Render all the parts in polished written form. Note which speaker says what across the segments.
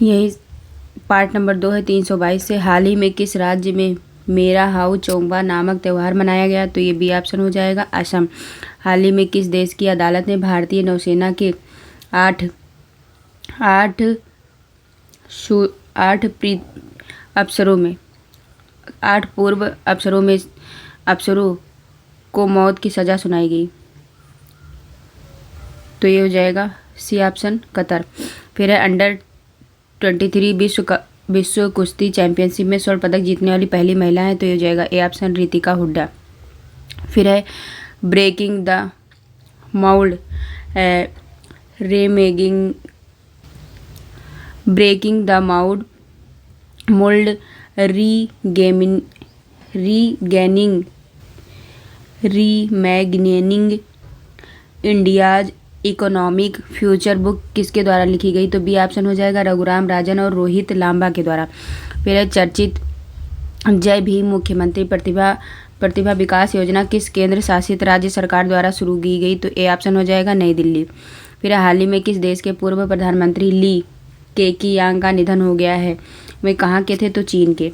Speaker 1: यही part number 2 है 322 से। हाल ही में किस राज्य में मेरा हाउ चोंगबा नामक त्यौहार मनाया गया? तो ये बी ऑप्शन हो जाएगा, असम। हाल ही में किस देश की अदालत ने भारतीय नौसेना के आठ आठ शु- आठ प्री अफसरों में 8 पूर्व अफसरों को मौत की सज़ा सुनाई गई? तो ये हो जाएगा सी ऑप्शन, कतर। फिर है अंडर 23 विश्व कुश्ती चैंपियनशिप में स्वर्ण पदक जीतने वाली पहली महिला है? तो ये हो जाएगा ए ऑप्शन, रितिका हुड्डा। फिर है breaking the mould reimagining breaking the mould रीगेमिन reimagining India's economic future book किसके द्वारा लिखी गई? तो बी ऑप्शन हो जाएगा, रघुराम राजन और रोहित लांबा के द्वारा। फिर है चर्चित जय भीम मुख्यमंत्री प्रतिभा विकास योजना किस केंद्र शासित राज्य सरकार द्वारा शुरू की गई? तो ए ऑप्शन हो जाएगा, नई दिल्ली। फिर हाल ही में किस देश के पूर्व प्रधानमंत्री ली केकियांग का निधन हो गया है? वे कहाँ के थे? तो चीन के।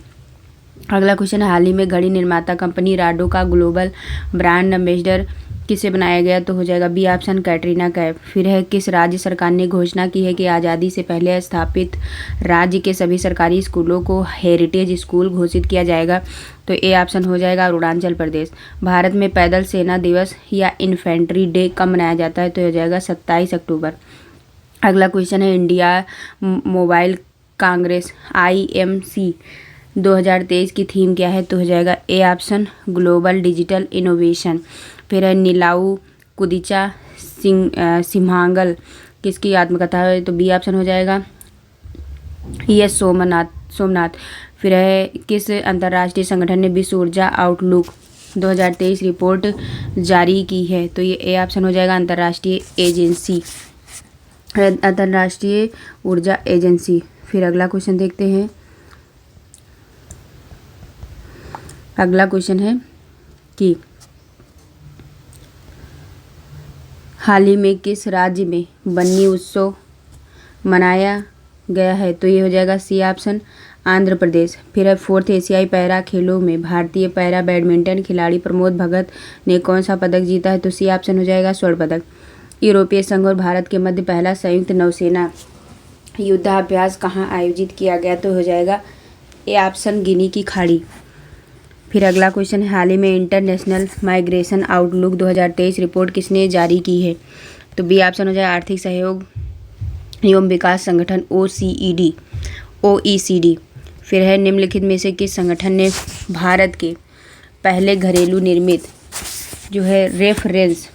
Speaker 1: अगला क्वेश्चन है, हाल ही में घड़ी निर्माता कंपनी राडो का ग्लोबल ब्रांड एम्बेसडर किसे बनाया गया? तो हो जाएगा बी ऑप्शन, कैटरीना कैफ। फिर है किस राज्य सरकार ने घोषणा की है कि आज़ादी से पहले स्थापित राज्य के सभी सरकारी स्कूलों को हेरिटेज स्कूल घोषित किया जाएगा? तो ए ऑप्शन हो जाएगा, अरुणाचल प्रदेश। भारत में पैदल सेना दिवस या इन्फेंट्री डे कब मनाया जाता है? तो हो जाएगा 27 अक्टूबर। अगला क्वेश्चन है, इंडिया मोबाइल कांग्रेस IMC 2023 की थीम क्या है? तो हो जाएगा A option, global digital innovation. फिर है नीलाऊ कुदिचा सिम्हांगल किसकी आत्मकथा है? तो बी ऑप्शन हो जाएगा, यस सोमनाथ। फिर है किस अंतर्राष्ट्रीय संगठन ने विश्व ऊर्जा आउटलुक 2023 रिपोर्ट जारी की है? तो ये ए ऑप्शन हो जाएगा, अंतर्राष्ट्रीय ऊर्जा एजेंसी। फिर अगला क्वेश्चन देखते हैं। अगला क्वेश्चन है कि हाल ही में किस राज्य में बन्नी उत्सव मनाया गया है? तो ये हो जाएगा सी ऑप्शन, आंध्र प्रदेश। फिर है 4th एशियाई पैरा खेलों में भारतीय पैरा बैडमिंटन खिलाड़ी प्रमोद भगत ने कौन सा पदक जीता है? तो सी ऑप्शन हो जाएगा, स्वर्ण पदक। यूरोपीय संघ और भारत के मध्य पहला संयुक्त नौसेना युद्धाभ्यास कहाँ आयोजित किया गया? तो हो जाएगा ए ऑप्शन, गिनी की खाड़ी। फिर अगला क्वेश्चन है, हाल ही में इंटरनेशनल माइग्रेशन आउटलुक 2023 रिपोर्ट किसने जारी की है? तो बी ऑप्शन हो जाएगा, आर्थिक सहयोग एवं विकास संगठन OECD। फिर है निम्नलिखित में से किस संगठन ने भारत के पहले घरेलू निर्मित जो है रेफरेंस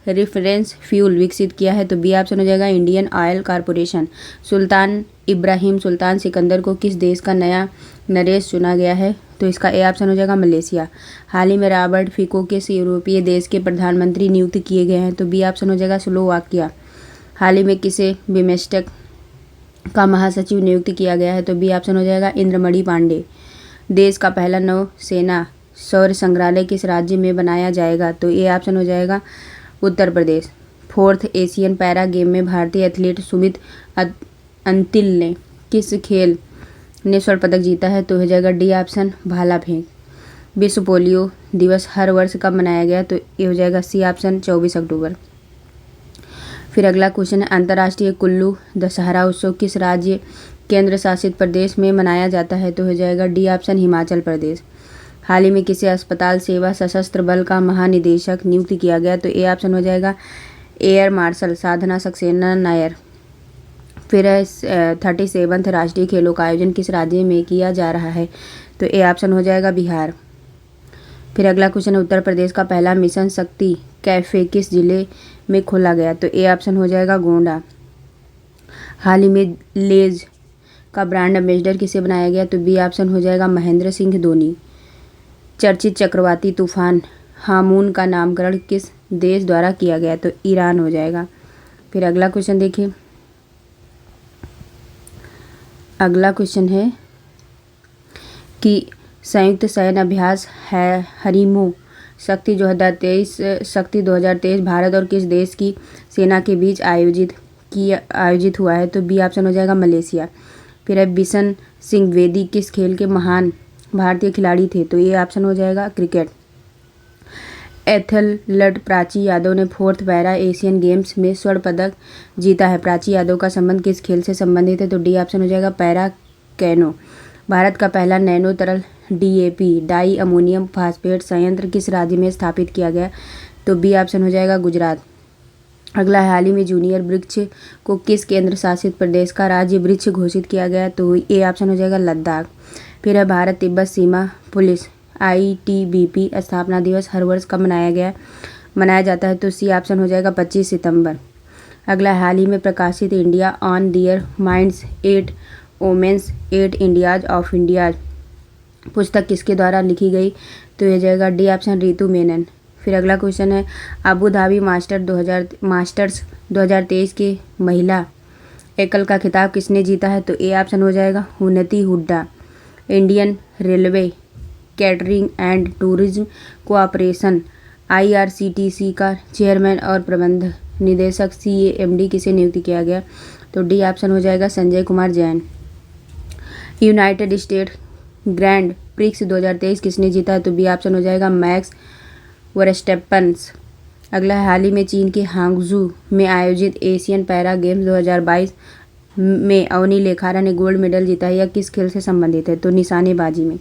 Speaker 1: रेफरेंस फ्यूल विकसित किया है? तो बी ऑप्शन हो जाएगा, इंडियन ऑयल कॉरपोरेशन। सुल्तान इब्राहिम सुल्तान सिकंदर को किस देश का नया नरेश चुना गया है? तो इसका ए ऑप्शन हो जाएगा, मलेशिया। हाल ही में रॉबर्ट फिको किस यूरोपीय देश के प्रधानमंत्री नियुक्त किए गए हैं? तो बी ऑप्शन हो जाएगा, स्लोवाकिया। हाल ही में किसे बिमस्टेक का महासचिव नियुक्त किया गया है? तो बी ऑप्शन हो जाएगा, इंद्रमणि पांडे। देश का पहला नौसेना सौर संग्रहालय किस राज्य में बनाया जाएगा? तो ये ऑप्शन हो जाएगा, Uttar Pradesh. 4th Asian para game में भारतीय एथलीट सुमित अंतिल ने किस खेल ने स्वर्ण पदक जीता है? तो हो जाएगा डी ऑप्शन, भाला फेंक। विश्व पोलियो दिवस हर वर्ष कब मनाया गया? तो ये हो जाएगा सी ऑप्शन, 24 अक्टूबर। फिर अगला क्वेश्चन है, अंतर्राष्ट्रीय कुल्लू दशहरा उत्सव किस राज्य केंद्र शासित प्रदेश में मनाया जाता है? तो हो जाएगा डी ऑप्शन, हिमाचल प्रदेश। हाल ही में किसी अस्पताल सेवा सशस्त्र बल का महानिदेशक नियुक्त किया गया? तो ए ऑप्शन हो जाएगा, एयर मार्शल साधना सक्सेना नायर। फिर है 37th राष्ट्रीय खेलों का आयोजन किस राज्य में किया जा रहा है? तो ए ऑप्शन हो जाएगा, बिहार। फिर अगला क्वेश्चन है, उत्तर प्रदेश का पहला मिशन शक्ति कैफे किस जिले में खोला गया? तो ए ऑप्शन हो जाएगा, गोंडा। हाल ही में लेज का ब्रांड एम्बेसडर किसे बनाया गया? तो बी ऑप्शन हो जाएगा, महेंद्र सिंह धोनी। चर्चित चक्रवाती तूफान हामून का नामकरण किस देश द्वारा किया गया? तो ईरान हो जाएगा। फिर अगला क्वेश्चन देखिए। अगला क्वेश्चन है कि संयुक्त सैन्य अभ्यास है हरिमो शक्ति 2023 भारत और किस देश की सेना के बीच आयोजित हुआ है? तो बी ऑप्शन हो जाएगा मलेशिया। फिर है बिशन सिंह बेदी किस खेल के महान भारतीय खिलाड़ी थे? तो ये ऑप्शन हो जाएगा क्रिकेट। एथलीट प्राची यादव ने 4th पैरा एशियन गेम्स में स्वर्ण पदक जीता है। प्राची यादव का संबंध किस खेल से संबंधित है? तो डी ऑप्शन हो जाएगा पैरा कैनो। भारत का पहला नैनो तरल डीएपी डाई अमोनियम फास्फेट संयंत्र किस राज्य में स्थापित किया गया? तो बी ऑप्शन हो जाएगा गुजरात। अगला है हाल ही में जूनियर वृक्ष को किस केंद्र शासित प्रदेश का राज्य वृक्ष घोषित किया गया? तो ए ऑप्शन हो जाएगा लद्दाख। फिर है भारत तिब्बत सीमा पुलिस आईटीबीपी स्थापना दिवस हर वर्ष कब मनाया जाता है? तो सी ऑप्शन हो जाएगा 25 सितंबर। अगला हाल ही में प्रकाशित India on their minds 8 women's 8 Indias of India पुस्तक किसके द्वारा लिखी गई? तो यह जाएगा डी ऑप्शन रितु मेनन। फिर अगला क्वेश्चन है अबू धाबी मास्टर्स 2023 के महिला एकल का खिताब किसने जीता है? तो ए ऑप्शन हो जाएगा उन्नति Hooda. Indian railway catering and tourism cooperation IRCTC का चेयरमैन और प्रबंध निदेशक CAMD किसे नियुक्त किया गया? तो डी ऑप्शन हो जाएगा Sanjay Kumar Jain. United state grand prix 2023 किसने जीता है? तो बी ऑप्शन हो जाएगा मैक्स वर्स्टेपन। अगला है हाल ही में चीन के हांगझू में आयोजित एशियन पैरा गेम्स 2022 में अवनी लेखारा ने गोल्ड मेडल जीता है। यह किस खेल से संबंधित है? तो निशानेबाजी में।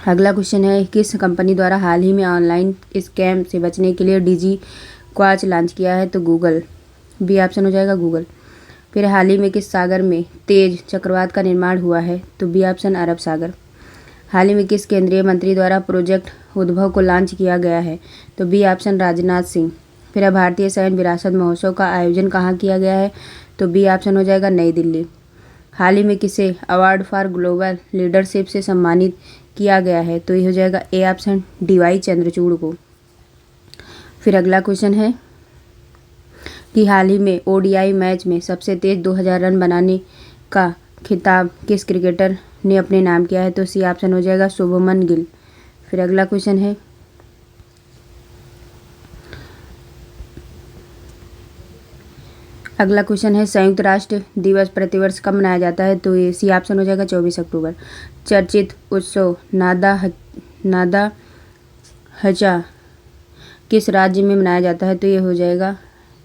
Speaker 1: अगला क्वेश्चन है किस कंपनी द्वारा हाल ही में ऑनलाइन स्कैम से बचने के लिए डिजी क्वाच लॉन्च किया है? तो गूगल। बी ऑप्शन हो जाएगा गूगल। फिर हाल ही में किस सागर में तेज चक्रवात का निर्माण हुआ है? तो बी ऑप्शन अरब सागर। हाल ही में किस केंद्रीय मंत्री द्वारा प्रोजेक्ट उद्भव को लॉन्च किया गया है? तो बी ऑप्शन राजनाथ सिंह। फिर भारतीय सैन्य विरासत महोत्सव का आयोजन कहाँ किया गया है? तो बी ऑप्शन हो जाएगा नई दिल्ली। हाल ही में किसे अवार्ड फॉर ग्लोबल लीडरशिप से सम्मानित किया गया है? तो ये हो जाएगा ए ऑप्शन DY चंद्रचूड़ को। फिर अगला क्वेश्चन है कि हाल ही में ODI मैच में सबसे तेज 2000 रन बनाने का खिताब किस क्रिकेटर ने अपने नाम किया है? तो सी ऑप्शन हो जाएगा शुभमन गिल। फिर अगला क्वेश्चन है संयुक्त राष्ट्र दिवस प्रतिवर्ष कब मनाया जाता है? तो ये सी ऑप्शन हो जाएगा 24 अक्टूबर। चर्चित उत्सव नादा हजा किस राज्य में मनाया जाता है? तो ये हो जाएगा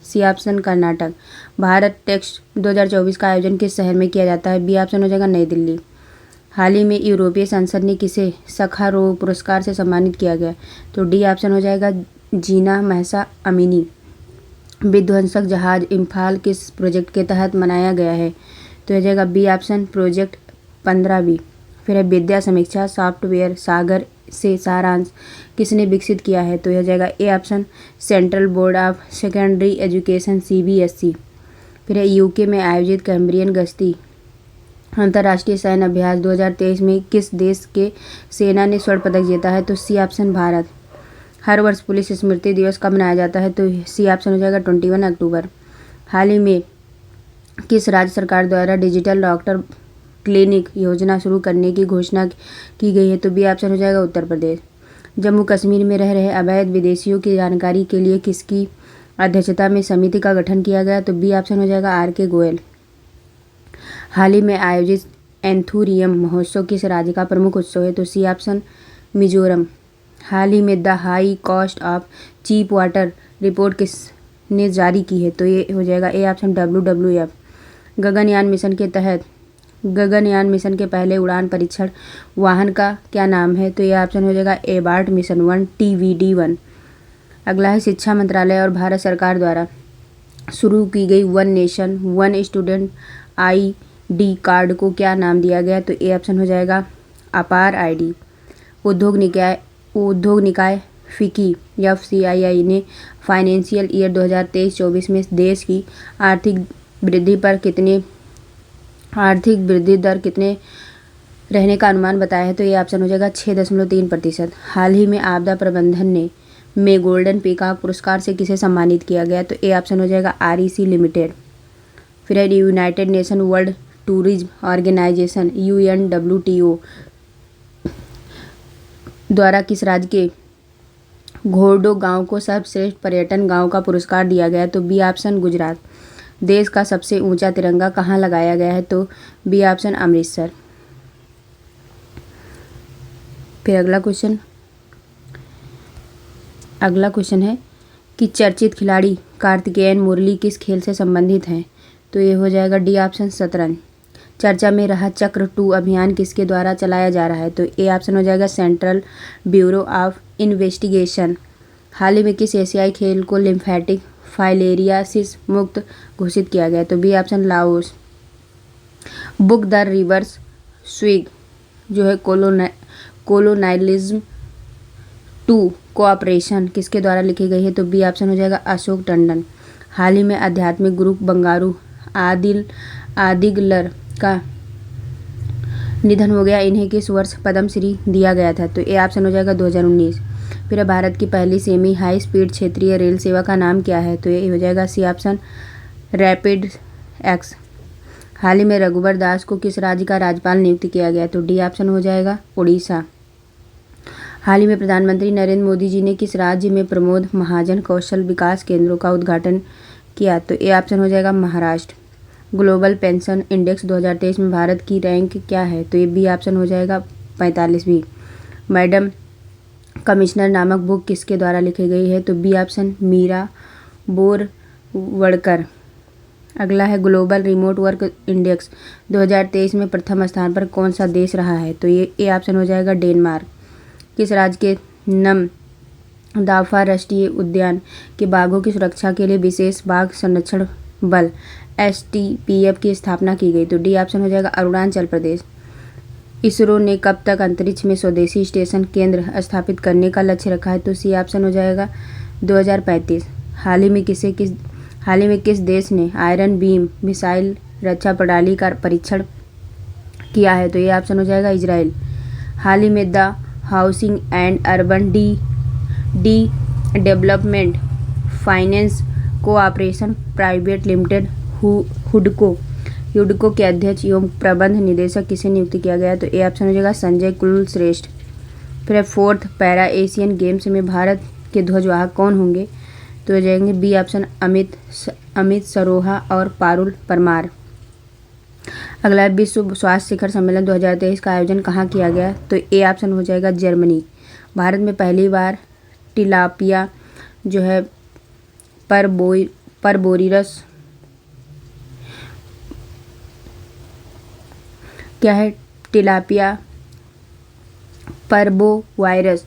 Speaker 1: C option Karnataka. Bharat Tex 2024 का आयोजन किस शहर में किया जाता है? बी ऑप्शन हो जाएगा नई दिल्ली। हाल ही में यूरोपीय संसद ने किसे सखारोव पुरस्कार से सम्मानित किया गया? तो डी ऑप्शन हो जाएगा जीना महसा अमीनी। विध्वंसक जहाज इम्फाल किस प्रोजेक्ट के तहत बनाया गया है? तो यह जाएगा बी ऑप्शन प्रोजेक्ट 15B। फिर है विद्या समीक्षा सॉफ्टवेयर सागर से सारांश किसने विकसित किया है? तो यह जाएगा A option central board of secondary education CBSE। फिर है UK में आयोजित कैम्ब्रियन गश्ती अंतर्राष्ट्रीय सैन्य अभ्यास 2023 में किस देश के सेना ने स्वर्ण पदक जीता है? तो सी ऑप्शन भारत। हर वर्ष पुलिस स्मृति दिवस कब मनाया जाता है? तो सी ऑप्शन हो जाएगा 21 अक्टूबर। हाल ही में किस राज्य सरकार द्वारा डिजिटल डॉक्टर क्लिनिक योजना शुरू करने की घोषणा की गई है? तो बी ऑप्शन हो जाएगा उत्तर प्रदेश। जम्मू कश्मीर में रह रहे अवैध विदेशियों की जानकारी के लिए किसकी अध्यक्षता में समिति का गठन किया गया? तो बी ऑप्शन हो जाएगा RK गोयल। हाल ही में आयोजित एंथूरियम महोत्सव किस राज्य का प्रमुख उत्सव है? तो सी ऑप्शन मिजोरम। हाल ही में the high cost of cheap water report किसने जारी की है? तो ये हो जाएगा A option WWF। Gaganyaan mission के पहले उड़ान परीक्षण वाहन का क्या नाम है? तो यह ऑप्शन हो जाएगा एबार्ट मिशन 1 TVD-1। अगला है शिक्षा मंत्रालय और भारत सरकार द्वारा शुरू की गई one nation one student ID card को क्या नाम दिया गया? तो ए ऑप्शन हो जाएगा अपार ID। उद्योग निकाय फिकी FCII ने फाइनेंशियल ईयर 2023-24 में देश की आर्थिक वृद्धि दर कितने रहने का अनुमान बताया है? तो ये ऑप्शन हो जाएगा 6.3%। हाल ही में आपदा प्रबंधन में गोल्डन पीकॉक पुरस्कार से किसे सम्मानित किया गया? तो ए ऑप्शन हो जाएगा REC लिमिटेड। फिर है United Nation World Tourism Organization UNWTO द्वारा किस राज्य के घोरडो गांव को सर्वश्रेष्ठ पर्यटन गांव का पुरस्कार दिया गया, तो बी ऑप्शन गुजरात। देश का सबसे ऊंचा तिरंगा कहाँ लगाया गया है, तो बी ऑप्शन अमृतसर। फिर अगला क्वेश्चन है कि चर्चित खिलाड़ी कार्तिकेयन मुरली किस खेल से संबंधित हैं, तो ये हो जाएगा डी ऑप्शन शतरंज। चर्चा में रहा चक्र 2 अभियान किसके द्वारा चलाया जा रहा है, तो ए ऑप्शन हो जाएगा सेंट्रल ब्यूरो ऑफ इन्वेस्टिगेशन। हाल ही में किस एशियाई खेल को लिम्फेटिक फाइलेरियासिस मुक्त घोषित किया गया, तो B option Laos. Book the reverse swing जो है कोलोनाइलिज्म टू कोऑपरेशन किसके द्वारा लिखी गई है, तो बी ऑप्शन हो जाएगा अशोक टंडन। हाल ही में आध्यात्मिक गुरु बंगारू आदिगलर का निधन हो गया, इन्हें किस वर्ष पद्मश्री दिया गया था, तो ए ऑप्शन हो जाएगा 2019। फिर भारत की पहली सेमी हाई स्पीड क्षेत्रीय रेल सेवा का नाम क्या है, तो ये हो जाएगा सी ऑप्शन रैपिड एक्स। हाल ही में रघुवर दास को किस राज्य का राज्यपाल नियुक्त किया गया, तो डी ऑप्शन हो जाएगा उड़ीसा। हाल ही में प्रधानमंत्री नरेंद्र मोदी जी ने किस राज्य में प्रमोद महाजन कौशल विकास केंद्रों का उद्घाटन किया, तो ए ऑप्शन हो जाएगा महाराष्ट्र। ग्लोबल पेंशन इंडेक्स 2023 में भारत की रैंक क्या है, तो ये बी ऑप्शन हो जाएगा 45वीं। मैडम कमिश्नर नामक बुक किसके द्वारा लिखी गई है, तो बी ऑप्शन मीरा बोरवड़कर। अगला है ग्लोबल रिमोट वर्क इंडेक्स 2023 में प्रथम स्थान पर कौन सा देश रहा है, तो ये ए ऑप्शन हो जाएगा डेनमार्क। किस राज्य के नमदाफा राष्ट्रीय उद्यान के बाघों की सुरक्षा के लिए विशेष बाघ संरक्षण बल STPF की स्थापना की गई, तो डी ऑप्शन हो जाएगा अरुणाचल प्रदेश। इसरो ने कब तक अंतरिक्ष में स्वदेशी स्टेशन केंद्र स्थापित करने का लक्ष्य रखा है, तो सी ऑप्शन हो जाएगा 2035। हाल ही में किस देश ने आयरन बीम मिसाइल रक्षा प्रणाली का परीक्षण किया है, तो ये ऑप्शन हो जाएगा इजराइल। हाल ही में the housing and urban development finance cooperation private limited हुडको के अध्यक्ष एवं प्रबंध निदेशक किसे नियुक्त किया गया, तो ए ऑप्शन हो जाएगा संजय कुलश्रेष्ठ। फिर 4th पैरा एशियन गेम्स में भारत के ध्वजवाहक कौन होंगे, तो हो जाएंगे बी ऑप्शन अमित सरोहा और पारुल परमार। अगला विश्व स्वास्थ्य शिखर सम्मेलन 2023 का आयोजन कहाँ किया गया, तो ए ऑप्शन हो जाएगा जर्मनी। भारत में पहली बार टिलापिया जो है परबोरियस क्या है, टिलापिया परबोवायरस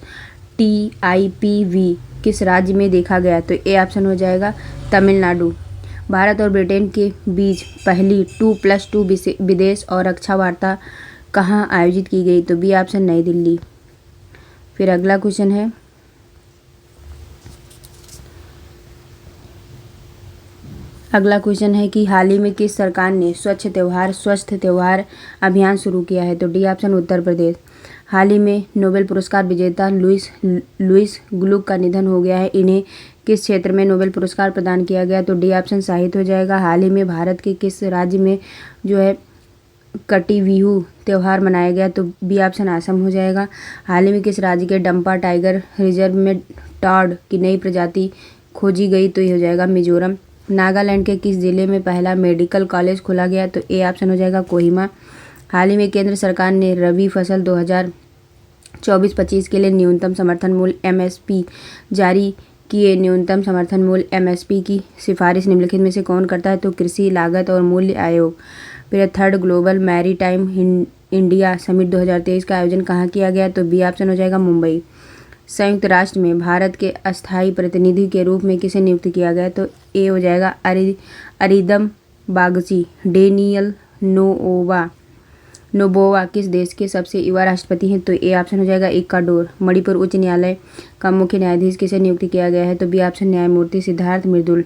Speaker 1: TIPV किस राज्य में देखा गया, तो ए ऑप्शन हो जाएगा तमिलनाडु। भारत और ब्रिटेन के बीच पहली 2+2 विदेश और रक्षा वार्ता कहाँ आयोजित की गई, तो बी ऑप्शन नई दिल्ली। फिर अगला क्वेश्चन है कि हाल ही में किस सरकार ने स्वस्थ त्योहार अभियान शुरू किया है, तो डी ऑप्शन उत्तर प्रदेश। हाल ही में नोबेल पुरस्कार विजेता लुइस ग्लुक का निधन हो गया है, इन्हें किस क्षेत्र में नोबेल पुरस्कार प्रदान किया गया, तो डी ऑप्शन साहित्य हो जाएगा। हाल ही में भारत के किस राज्य में जो है कटिबिहू त्यौहार मनाया गया, तो बी ऑप्शन असम हो जाएगा। हाल ही में किस राज्य के डंपा टाइगर रिजर्व में टॉड की नई प्रजाति खोजी गई, तो ये हो जाएगा मिजोरम। नागालैंड के किस जिले में पहला मेडिकल कॉलेज खोला गया, तो ए ऑप्शन हो जाएगा कोहिमा। हाल ही में केंद्र सरकार ने रबी फसल 2024-25 के लिए न्यूनतम समर्थन मूल्य MSP जारी किए। न्यूनतम समर्थन मूल्य MSP की सिफारिश निम्नलिखित में से कौन करता है, तो कृषि लागत और मूल्य आयोग। फिर 3rd global maritime India summit 2023 का आयोजन कहाँ किया गया, तो बी ऑप्शन हो जाएगा मुंबई। संयुक्त राष्ट्र में भारत के अस्थायी प्रतिनिधि के रूप में किसे नियुक्त किया गया, तो ए हो जाएगा अरिदम बागची। डेनियल नोबोवा किस देश के सबसे युवा राष्ट्रपति हैं, तो ए ऑप्शन हो जाएगा इक्वाडोर। मणिपुर उच्च न्यायालय का मुख्य न्यायाधीश किसे नियुक्त किया गया है, तो बी ऑप्शन न्यायमूर्ति सिद्धार्थ मृदुल।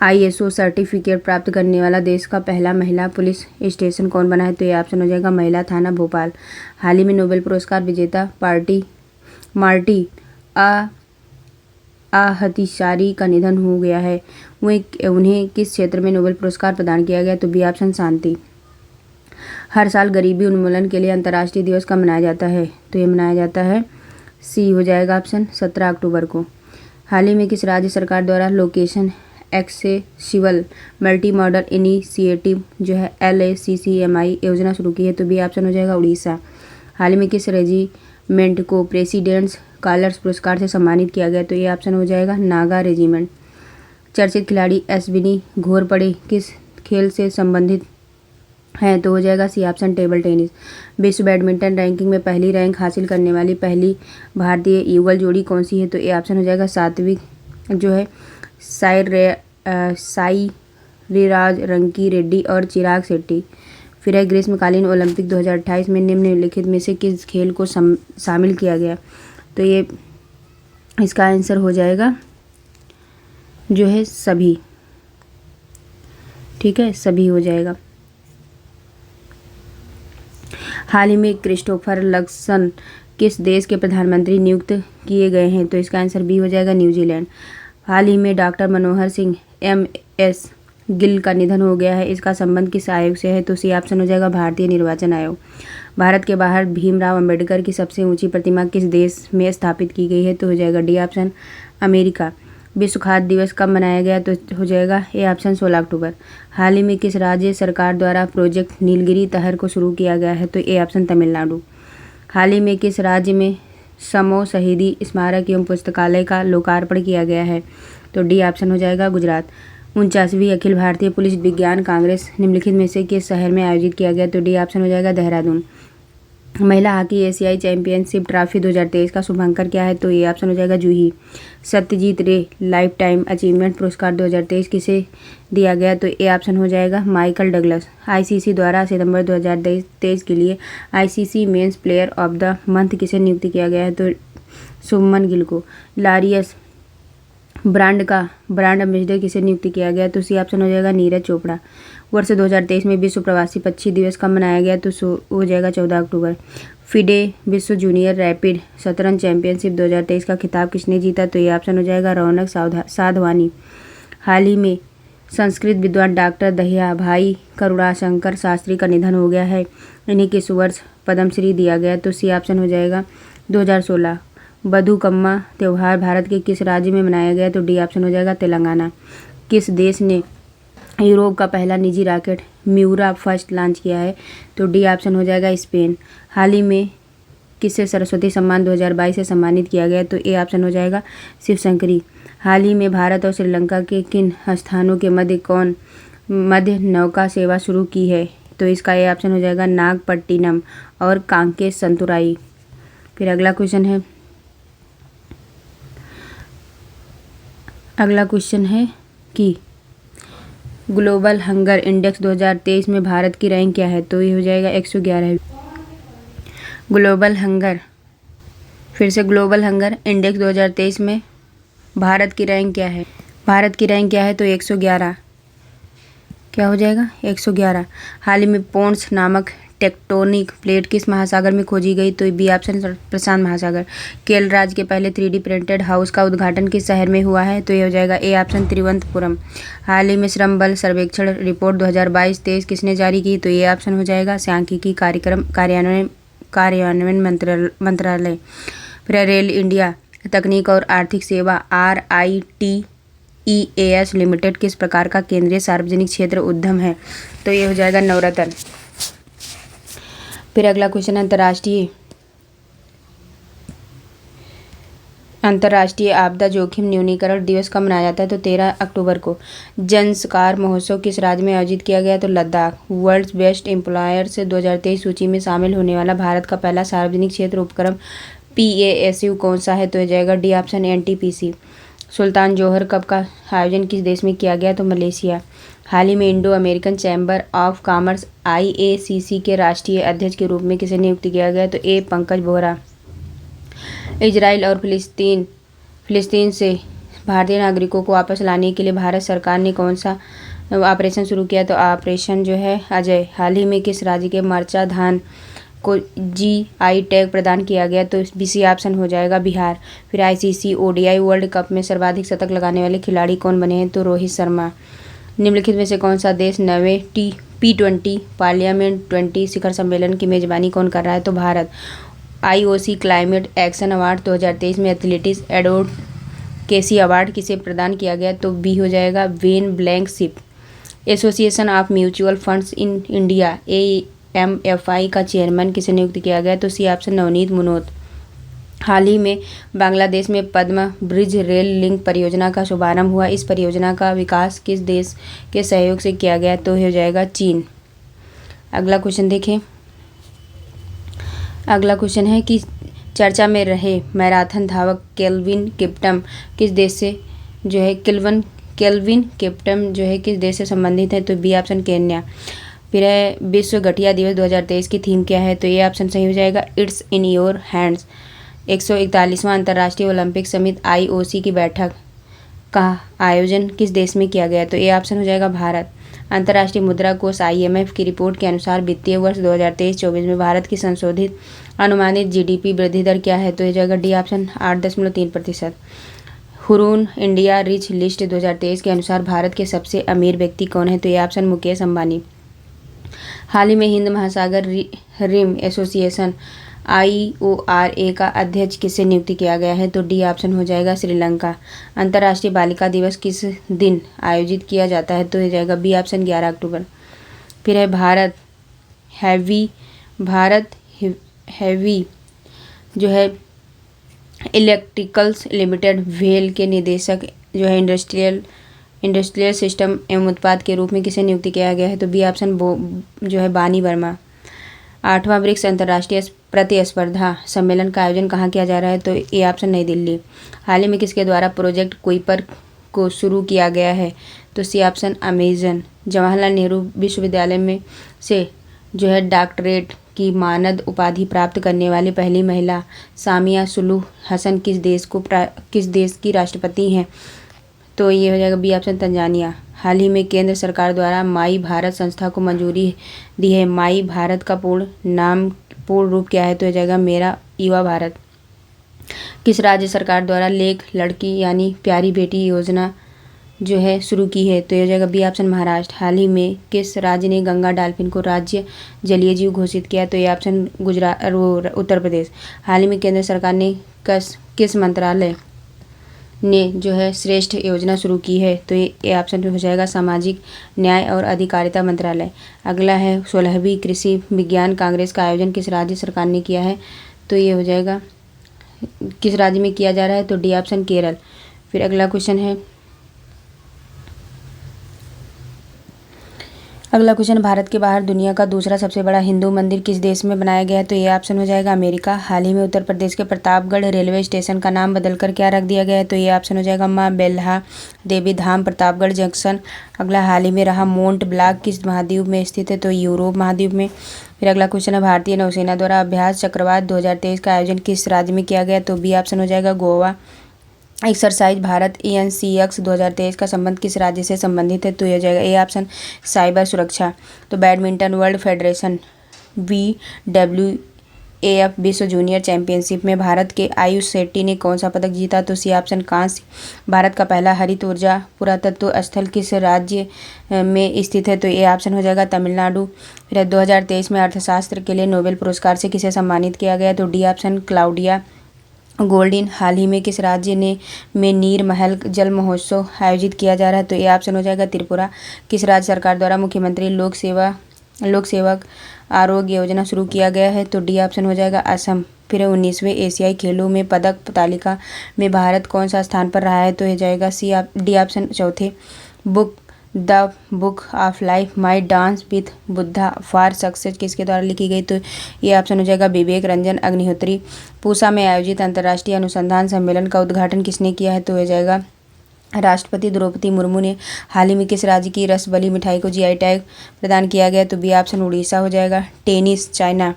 Speaker 1: ISO सर्टिफिकेट प्राप्त करने वाला देश का पहला महिला पुलिस स्टेशन कौन बना है, तो ये ऑप्शन हो जाएगा महिला थाना भोपाल। हाल ही में नोबेल पुरस्कार विजेता मार्टी आहतिसारी का निधन हो गया है, उन्हें किस क्षेत्र में नोबेल पुरस्कार प्रदान किया गया, तो बी ऑप्शन शांति। हर साल गरीबी उन्मूलन के लिए अंतर्राष्ट्रीय दिवस कब मनाया जाता है, तो ये मनाया जाता है सी हो जाएगा ऑप्शन 17 अक्टूबर को। हाल ही में किस राज्य सरकार द्वारा location accessible multi modal initiative जो है LACCMI योजना शुरू की है? तो बी ऑप्शन हो जाएगा उड़ीसा। हाल ही में किस रेजिमेंट को प्रेसिडेंट्स कॉलर्स पुरस्कार से सम्मानित किया गया? तो ये ऑप्शन हो जाएगा नागा रेजिमेंट। चर्चित खिलाड़ी अश्विनी घोरपड़े किस खेल से संबंधित हैं? तो हो जाएगा सी ऑप्शन टेबल टेनिस। विश्व बैडमिंटन रैंकिंग में पहली रैंक हासिल करने वाली पहली भारतीय युगल जोड़ी कौन सी है? तो ये ऑप्शन हो जाएगा सात्विक जो है साईरिराज रंकी रेड्डी और चिराग शेट्टी। फिर है ग्रीष्मकालीन ओलंपिक 2028 में निम्नलिखित में से किस खेल को शामिल किया गया? तो ये इसका आंसर हो जाएगा जो है सभी। ठीक है, सभी हो जाएगा। हाल ही में क्रिस्टोफर लक्सन किस देश के प्रधानमंत्री नियुक्त किए गए हैं? तो इसका आंसर बी हो जाएगा न्यूजीलैंड। हाल ही में डॉक्टर मनोहर सिंह MS गिल का निधन हो गया है, इसका संबंध किस आयोग से है? तो सी ऑप्शन हो जाएगा भारतीय निर्वाचन आयोग। भारत के बाहर भीमराव अंबेडकर की सबसे ऊंची प्रतिमा किस देश में स्थापित की गई है? तो हो जाएगा डी ऑप्शन अमेरिका। विश्व खाद्य दिवस कब मनाया गया? तो हो जाएगा ए ऑप्शन 16 अक्टूबर। हाल ही में किस राज्य सरकार द्वारा प्रोजेक्ट नीलगिरी तहर को शुरू किया गया है? तो ए ऑप्शन तमिलनाडु। हाल ही में किस राज्य में समो शहीदी स्मारक एवं पुस्तकालय का लोकार्पण किया गया है? तो डी ऑप्शन हो जाएगा गुजरात। 49वीं अखिल भारतीय पुलिस विज्ञान कांग्रेस निम्नलिखित में से किस शहर में आयोजित किया गया? तो डी ऑप्शन हो जाएगा देहरादून। महिला हॉकी एशियाई चैंपियनशिप ट्रॉफी 2023 का शुभांकर क्या है? तो ये ऑप्शन हो जाएगा जूही। सत्यजीत रे लाइफ टाइम अचीवमेंट पुरस्कार 2023 किसे दिया गया? तो ए ऑप्शन हो जाएगा माइकल डगलस। ICC द्वारा सितंबर 2023 के लिए ICC men's player of the month किसे नियुक्त किया गया है? तो शुभमन गिल को। लारियस ब्रांड का ब्रांड एम्बेसडर किसे नियुक्त किया गया? तो सी ऑप्शन हो जाएगा नीरज चोपड़ा। वर्ष 2023 में विश्व प्रवासी पक्षी दिवस कब मनाया गया? तो हो जाएगा 14 अक्टूबर। फिडे विश्व जूनियर रैपिड शतरंज चैंपियनशिप 2023 का खिताब किसने जीता? तो ये ऑप्शन हो जाएगा रौनक साधवानी। हाल ही में संस्कृत विद्वान डॉक्टर दहिया भाई करुणाशंकर शास्त्री का निधन हो गया है, इन्हीं किस वर्ष पद्मश्री दिया गया? तो सी ऑप्शन हो जाएगा 2016। बथुकम्मा त्यौहार भारत के किस राज्य में मनाया गया? तो डी ऑप्शन हो जाएगा तेलंगाना। किस देश ने यूरोप का पहला निजी रॉकेट म्यूरा फर्स्ट लॉन्च किया है? तो डी ऑप्शन हो जाएगा स्पेन। हाल ही में किसे सरस्वती सम्मान 2022 से सम्मानित किया गया? तो ए ऑप्शन हो जाएगा शिवशंकरी। हाल ही में भारत और श्रीलंका के किन स्थानों के मध्य नौका सेवा शुरू की है? तो इसका ए ऑप्शन हो जाएगा नागपट्टिनम और कांके संतुराई। फिर अगला क्वेश्चन है कि ग्लोबल हंगर इंडेक्स 2023 में भारत की रैंक क्या है? तो ये हो जाएगा 111। ग्लोबल हंगर इंडेक्स 2023 में भारत की रैंक क्या है? भारत की रैंक क्या है? तो 111। क्या हो जाएगा? 111। हाल ही में पोन्स नामक टेक्टोनिक प्लेट किस महासागर में खोजी गई? तो बी ऑप्शन प्रशांत महासागर। केरल राज्य के पहले 3D प्रिंटेड हाउस का उद्घाटन किस शहर में हुआ है? तो ये हो जाएगा ए ऑप्शन तिरुवनंतपुरम। हाल ही में श्रम बल सर्वेक्षण रिपोर्ट 2022-23 किसने जारी की? तो ये ऑप्शन हो जाएगा सांख्यिकी कार्यान्वयन मंत्रालय। फिर रेल इंडिया तकनीक और आर्थिक सेवा RITES लिमिटेड किस प्रकार का केंद्रीय सार्वजनिक क्षेत्र उद्यम है? तो ये हो जाएगा नवरत्न। फिर अगला क्वेश्चन अंतर्राष्ट्रीय आपदा जोखिम न्यूनीकरण दिवस कब मनाया जाता है? तो 13 अक्टूबर को। ज़ंस्कार महोत्सव किस राज्य में आयोजित किया गया? तो लद्दाख। वर्ल्ड्स बेस्ट एम्प्लॉयर्स 2023 सूची में शामिल होने वाला भारत का पहला सार्वजनिक क्षेत्र उपक्रम PASU कौन सा है? तो हो जाएगा डी ऑप्शन NTPC। सुल्तान जोहर कप का आयोजन किस देश में किया गया? तो मलेशिया। हाल ही में Indo American chamber of commerce IACC के राष्ट्रीय अध्यक्ष के रूप में किसे नियुक्त किया गया? तो ए पंकज बोहरा। इजराइल और फिलिस्तीन से भारतीय नागरिकों को वापस लाने के लिए भारत सरकार ने कौन सा ऑपरेशन शुरू किया? तो ऑपरेशन जो है अजय। हाल ही में किस राज्य के मरचा धान को GI टैग प्रदान किया गया? तो BC ऑप्शन हो जाएगा बिहार। फिर ICC ODI वर्ल्ड कप में सर्वाधिक शतक लगाने वाले खिलाड़ी कौन बने हैं? तो रोहित शर्मा। निम्नलिखित में से कौन सा देश 9वें P20 पार्लियामेंट 20 शिखर सम्मेलन की मेजबानी कौन कर रहा है? तो Bharat. IOC climate action award 2023 में एथलेटिक्स एडवोकेसी अवार्ड किसे प्रदान किया गया, तो बी हो जाएगा वेन ब्लैंकशिप। Association of mutual funds in India AMFI का चेयरमैन किसे नियुक्त किया गया, तो सी ऑप्शन नवनीत मुनोत। हाल ही में बांग्लादेश में पद्मा ब्रिज रेल लिंक परियोजना का शुभारंभ हुआ। इस परियोजना का विकास किस देश के सहयोग से किया गया, तो हो जाएगा चीन। अगला क्वेश्चन देखें। अगला क्वेश्चन है कि चर्चा में रहे मैराथन धावक केल्विन किप्टम किस देश से जो है केल्विन किप्टम जो है किस देश से संबंधित है, तो बी ऑप्शन केन्या। फिर है विश्व गठिया दिवस 2023 की थीम क्या है, तो ये ऑप्शन सही हो जाएगा इट्स इन योर हैंड्स। 141वां अंतर्राष्ट्रीय ओलंपिक समिति IOC की बैठक का आयोजन किस देश में किया गया, तो ये ऑप्शन हो जाएगा भारत। अंतर्राष्ट्रीय मुद्रा कोष IMF की रिपोर्ट के अनुसार वित्तीय वर्ष 2023-24 में भारत की संशोधित अनुमानित GDP वृद्धि दर क्या है, तो ये जाएगा D option 8.3%। Hurun India rich list 2023 के अनुसार भारत के सबसे अमीर व्यक्ति कौन है, तो ये ऑप्शन मुकेश अंबानी। हाल ही में हिंद महासागर रिम एसोसिएशन IORA का अध्यक्ष किसे नियुक्त किया गया है, तो डी ऑप्शन हो जाएगा श्रीलंका। अंतर्राष्ट्रीय बालिका दिवस किस दिन आयोजित किया जाता है, तो हो जाएगा बी ऑप्शन 11 अक्टूबर। फिर है भारत हैवी जो है इलेक्ट्रिकल्स लिमिटेड वेल के निदेशक जो है इंडस्ट्रियल सिस्टम एवं उत्पाद के रूप में किसे नियुक्त किया गया है, तो बी ऑप्शन जो है बानी वर्मा। 8वां ब्रिक्स अंतर्राष्ट्रीय प्रतिस्पर्धा सम्मेलन का आयोजन कहाँ किया जा रहा है, तो ए ऑप्शन नई दिल्ली। हाल ही में किसके द्वारा प्रोजेक्ट कुइपर को शुरू किया गया है, तो C option Amazon. Jawaharlal Nehru विश्वविद्यालय में से जो है डॉक्टरेट की मानद उपाधि प्राप्त करने वाली पहली महिला सामिया सुलूह हसन किस देश की राष्ट्रपति हैं, तो ये हो जाएगा बी ऑप्शन तंजानिया। हाल ही में केंद्र सरकार द्वारा माई भारत संस्था को मंजूरी दी है। माई भारत का पूर्ण रूप क्या है, तो हो जाएगा मेरा युवा भारत। किस राज्य सरकार द्वारा लेख लड़की यानी प्यारी बेटी योजना जो है शुरू की है, तो ये हो जाएगा बी ऑप्शन महाराष्ट्र। हाल ही में किस राज्य ने गंगा डॉल्फिन को राज्य जलीय जीव घोषित किया, तो ये ऑप्शन उत्तर प्रदेश। हाल ही में केंद्र सरकार ने किस मंत्रालय ने जो है श्रेष्ठ योजना शुरू की है, तो ये ऑप्शन हो जाएगा सामाजिक न्याय और अधिकारिता मंत्रालय। अगला है 16वीं कृषि विज्ञान कांग्रेस का आयोजन किस राज्य सरकार ने किया है, तो ये हो जाएगा किस राज्य में किया जा रहा है, तो डी ऑप्शन केरल। फिर अगला क्वेश्चन है भारत के बाहर दुनिया का दूसरा सबसे बड़ा हिंदू मंदिर किस देश में बनाया गया है, तो ये ऑप्शन हो जाएगा अमेरिका। हाल ही में उत्तर प्रदेश के प्रतापगढ़ रेलवे स्टेशन का नाम बदलकर क्या रख दिया गया है, तो ये ऑप्शन हो जाएगा माँ बेल्हा देवी धाम प्रतापगढ़ जंक्शन। अगला हाल ही में रहा मोंट ब्लांक किस महाद्वीप में स्थित है, तो यूरोप महाद्वीप में। फिर अगला क्वेश्चन है भारतीय नौसेना द्वारा अभ्यास चक्रवात 2023 का आयोजन किस राज्य में किया गया, तो बी ऑप्शन हो जाएगा गोवा। एक्सरसाइज भारत ENCX 2023 का संबंध किस राज्य से संबंधित है, तो यह जाएगा ए ऑप्शन साइबर सुरक्षा। तो बैडमिंटन वर्ल्ड फेडरेशन BWAF विश्व जूनियर चैंपियनशिप में भारत के आयुष शेट्टी ने कौन सा पदक जीता, तो सी ऑप्शन कांस्य। भारत का पहला हरित ऊर्जा पुरातत्व स्थल किस राज्य में स्थित है, तो ये ऑप्शन हो जाएगा तमिलनाडु। फिर 2023 में अर्थशास्त्र के लिए नोबेल पुरस्कार से किसे सम्मानित किया गया, तो डी ऑप्शन क्लाउडिया गोल्डिन। हाल ही में किस राज्य में नीर महल जल महोत्सव आयोजित किया जा रहा है, तो ये ऑप्शन हो जाएगा त्रिपुरा। किस राज्य सरकार द्वारा मुख्यमंत्री लोक सेवक आरोग्य योजना शुरू किया गया है, तो डी ऑप्शन हो जाएगा असम। फिर 19वें एशियाई खेलों में पदक तालिका में भारत कौन सा स्थान पर रहा है, तो ये जाएगा डी ऑप्शन चौथे। The book of life my dance with Buddha for success किसके द्वारा लिखी गई, तो ये ऑप्शन हो जाएगा विवेक रंजन अग्निहोत्री। पूसा में आयोजित अंतर्राष्ट्रीय अनुसंधान सम्मेलन का उद्घाटन किसने किया है, तो ये जाएगा राष्ट्रपति द्रौपदी मुर्मू ने। हाल ही में किस राज्य की रसबली मिठाई को GI टैग प्रदान किया गया, तो बी ऑप्शन उड़ीसा हो जाएगा। टेनिस चाइना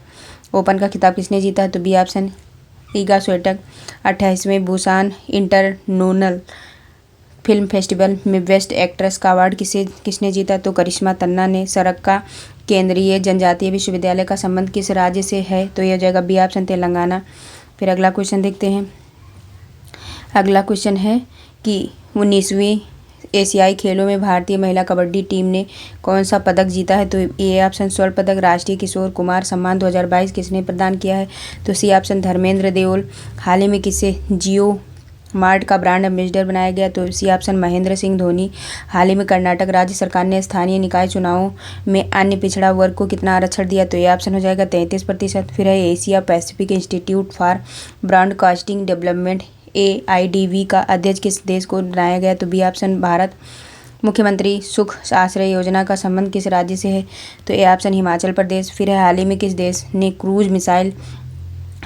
Speaker 1: ओपन का खिताब किसने जीता है, तो बी ऑप्शन ईगा स्वेटक। 28वें बुसान इंटरनेशनल फिल्म फेस्टिवल में बेस्ट एक्ट्रेस का अवार्ड किसने जीता, तो करिश्मा तन्ना ने। सरक्का केंद्रीय जनजातीय विश्वविद्यालय का संबंध किस राज्य से है, तो यह हो जाएगा बी ऑप्शन तेलंगाना। फिर अगला क्वेश्चन देखते हैं। अगला क्वेश्चन है कि 19वीं एशियाई खेलों में भारतीय महिला कबड्डी टीम ने कौन सा पदक जीता है? तो ए ऑप्शन स्वर्ण पदक। राष्ट्रीय किशोर कुमार सम्मान 2022 किसने प्रदान किया है? तो सी ऑप्शन धर्मेंद्र देओल। हाल ही में किसे जियो मार्ट का ब्रांड एम्बेसडर बनाया गया? तो सी ऑप्शन महेंद्र सिंह धोनी। हाल ही में कर्नाटक राज्य सरकार ने स्थानीय निकाय चुनावों में अन्य पिछड़ा वर्ग को कितना आरक्षण दिया? तो ये ऑप्शन हो जाएगा 33%। फिर है Asia Pacific institute for broadcasting development AIDV का अध्यक्ष किस देश को बनाया गया? तो बी ऑप्शन भारत। मुख्यमंत्री सुख आश्रय योजना का संबंध किस राज्य से है? तो ए ऑप्शन हिमाचल प्रदेश। फिर है हाल ही में किस देश ने क्रूज मिसाइल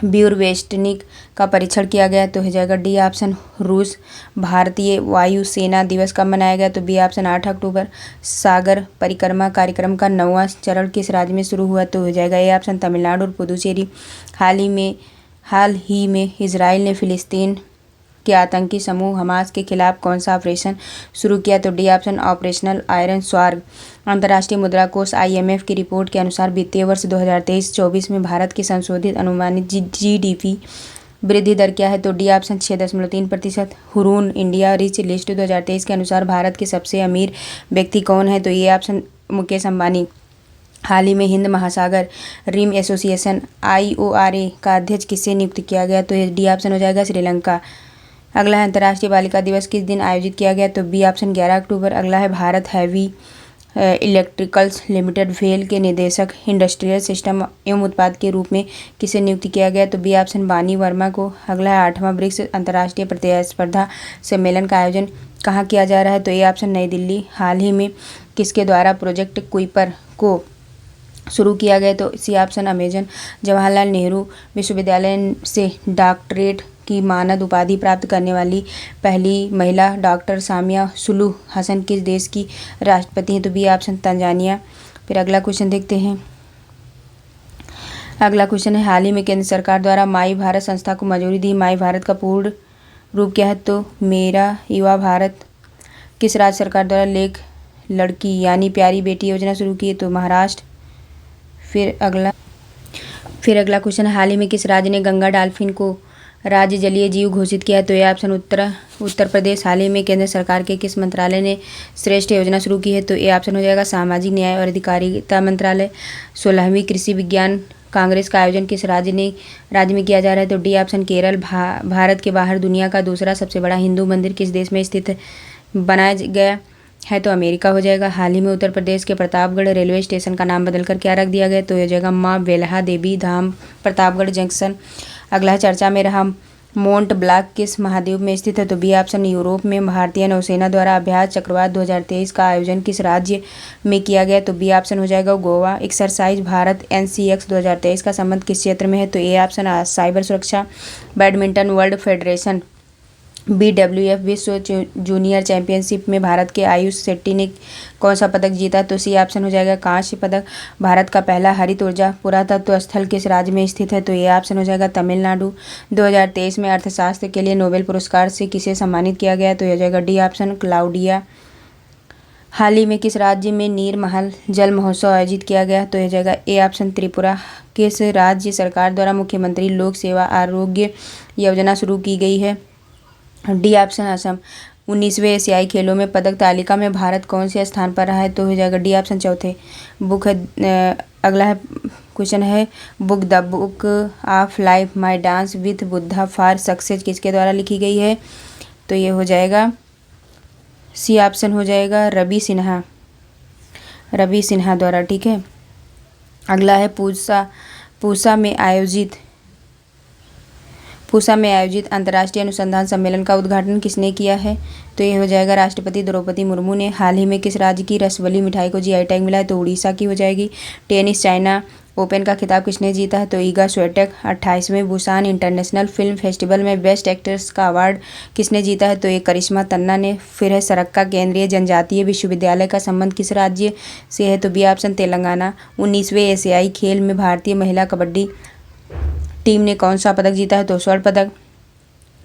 Speaker 1: ब्यूरवेस्टनिक का परीक्षण किया गया? तो हो जाएगा डी ऑप्शन रूस। भारतीय वायुसेना दिवस कब मनाया गया? तो बी ऑप्शन 8 अक्टूबर। सागर परिक्रमा कार्यक्रम का 9वां चरण किस राज्य में शुरू हुआ? तो हो जाएगा ए ऑप्शन तमिलनाडु और पुदुचेरी। हाल ही में इजराइल ने फिलिस्तीन के आतंकी समूह हमास के खिलाफ कौन सा ऑपरेशन शुरू किया? तो डी ऑप्शन ऑपरेशनल आयरन स्वार्ग। अंतर्राष्ट्रीय मुद्रा कोष IMF की रिपोर्ट के अनुसार वित्तीय वर्ष 2023-24 में भारत की संशोधित अनुमानित GDP वृद्धि दर क्या है? तो D option 6.3%। Hurun India rich list 2023 के अनुसार भारत के सबसे अमीर व्यक्ति कौन है? तो ये ऑप्शन मुकेश अंबानी। हाल ही में हिंद महासागर रिम एसोसिएशन IORA का अध्यक्ष किससे नियुक्त किया गया? तो डी ऑप्शन हो जाएगा श्रीलंका। अगला है अंतर्राष्ट्रीय बालिका दिवस किस दिन आयोजित किया गया? तो बी ऑप्शन 11 अक्टूबर। अगला है भारत हैवी इलेक्ट्रिकल्स लिमिटेड भेल के निदेशक इंडस्ट्रियल सिस्टम एवं उत्पाद के रूप में किसे नियुक्त किया गया? तो बी ऑप्शन बानी वर्मा को। अगला है 8वां ब्रिक्स अंतर्राष्ट्रीय प्रतिस्पर्धा सम्मेलन का आयोजन कहाँ किया जा रहा है? तो ए ऑप्शन नई दिल्ली। हाल ही में किसके द्वारा प्रोजेक्ट कुइपर को शुरू किया गया? तो C option Amazon. Jawaharlal Nehru विश्वविद्यालय से डॉक्टरेट की मानद उपाधि प्राप्त करने वाली पहली महिला डॉक्टर सामिया सुलूह हसन किस देश की राष्ट्रपति हैं? तो बी ऑप्शन तंजानिया। फिर अगला क्वेश्चन देखते हैं। अगला क्वेश्चन है हाल ही में केंद्र सरकार द्वारा माई भारत संस्था को मंजूरी दी। माई भारत का पूर्ण रूप क्या है? तो मेरा युवा भारत। किस राज्य सरकार द्वारा लेख लड़की यानी प्यारी बेटी योजना शुरू की? तो महाराष्ट्र। फिर अगला क्वेश्चन हाल ही में किस राज्य ने गंगा डॉल्फिन को राज्य जलीय जीव घोषित किया है? तो यह ऑप्शन उत्तर प्रदेश। हाल ही में केंद्र सरकार के किस मंत्रालय ने श्रेष्ठ योजना शुरू की है? तो ये ऑप्शन हो जाएगा सामाजिक न्याय और अधिकारिता मंत्रालय। 16वीं कृषि विज्ञान कांग्रेस का आयोजन किस राज्य में किया जा रहा है? तो डी ऑप्शन केरल। भारत के बाहर दुनिया का दूसरा सबसे बड़ा हिंदू मंदिर किस देश में स्थित बनाया गया है? तो अमेरिका हो जाएगा। हाल ही में उत्तर प्रदेश के प्रतापगढ़ रेलवे स्टेशन का नाम बदलकर क्या रख दिया गया? तो हो जाएगा माँ बेल्हा देवी धाम प्रतापगढ़ जंक्शन। अगला चर्चा में रहा मोंट ब्लांक किस महाद्वीप में स्थित है? तो बी ऑप्शन यूरोप में। भारतीय नौसेना द्वारा अभ्यास चक्रवात 2023 का आयोजन किस राज्य में किया गया? तो बी ऑप्शन हो जाएगा गोवा। एक्सरसाइज भारत NCX 2023 का संबंध किस क्षेत्र में है? तो ए ऑप्शन साइबर सुरक्षा। बैडमिंटन वर्ल्ड फेडरेशन BWF विश्व जूनियर चैंपियनशिप में भारत के आयुष शेट्टी ने कौन सा पदक जीता? तो सी ऑप्शन हो जाएगा कांस्य पदक। भारत का पहला हरित ऊर्जा पुरातत्व स्थल किस राज्य में स्थित है? तो ये ऑप्शन हो जाएगा तमिलनाडु। 2023 में अर्थशास्त्र के लिए नोबेल पुरस्कार से किसे सम्मानित किया गया? तो यह हो जाएगा डी ऑप्शन क्लाउडिया। हाल ही में किस राज्य में नीरमहल जल महोत्सव आयोजित किया गया? तो यह जाएगा ए ऑप्शन त्रिपुरा। किस राज्य सरकार द्वारा मुख्यमंत्री लोक सेवा आरोग्य योजना शुरू की गई है? D option Assam. 19वें एशियाई खेलों में पदक तालिका में भारत कौन से स्थान पर रहा है? तो हो जाएगा डी ऑप्शन चौथे। अगला है क्वेश्चन है book the book of life my dance with Buddha for success किसके द्वारा लिखी गई है? तो ये हो जाएगा सी ऑप्शन हो जाएगा रवि सिन्हा द्वारा। ठीक है। अगला है पूसा में आयोजित अंतर्राष्ट्रीय अनुसंधान सम्मेलन का उद्घाटन किसने किया है? तो ये हो जाएगा राष्ट्रपति द्रौपदी मुर्मू ने। हाल ही में किस राज्य की रसवली मिठाई को GI टैग मिला है? तो उड़ीसा की हो जाएगी। टेनिस चाइना ओपन का खिताब किसने जीता है? तो ईगा स्विएटेक। 28वें बुसान इंटरनेशनल फिल्म फेस्टिवल में बेस्ट एक्ट्रेस का अवार्ड किसने जीता है? तो ये करिश्मा तन्ना ने। फिर है सरक्का केंद्रीय जनजातीय विश्वविद्यालय का संबंध किस राज्य से है? तो बी ऑप्शन तेलंगाना। 19वें एशियाई खेल में भारतीय महिला कबड्डी टीम ने कौन सा पदक जीता है? तो स्वर्ण पदक।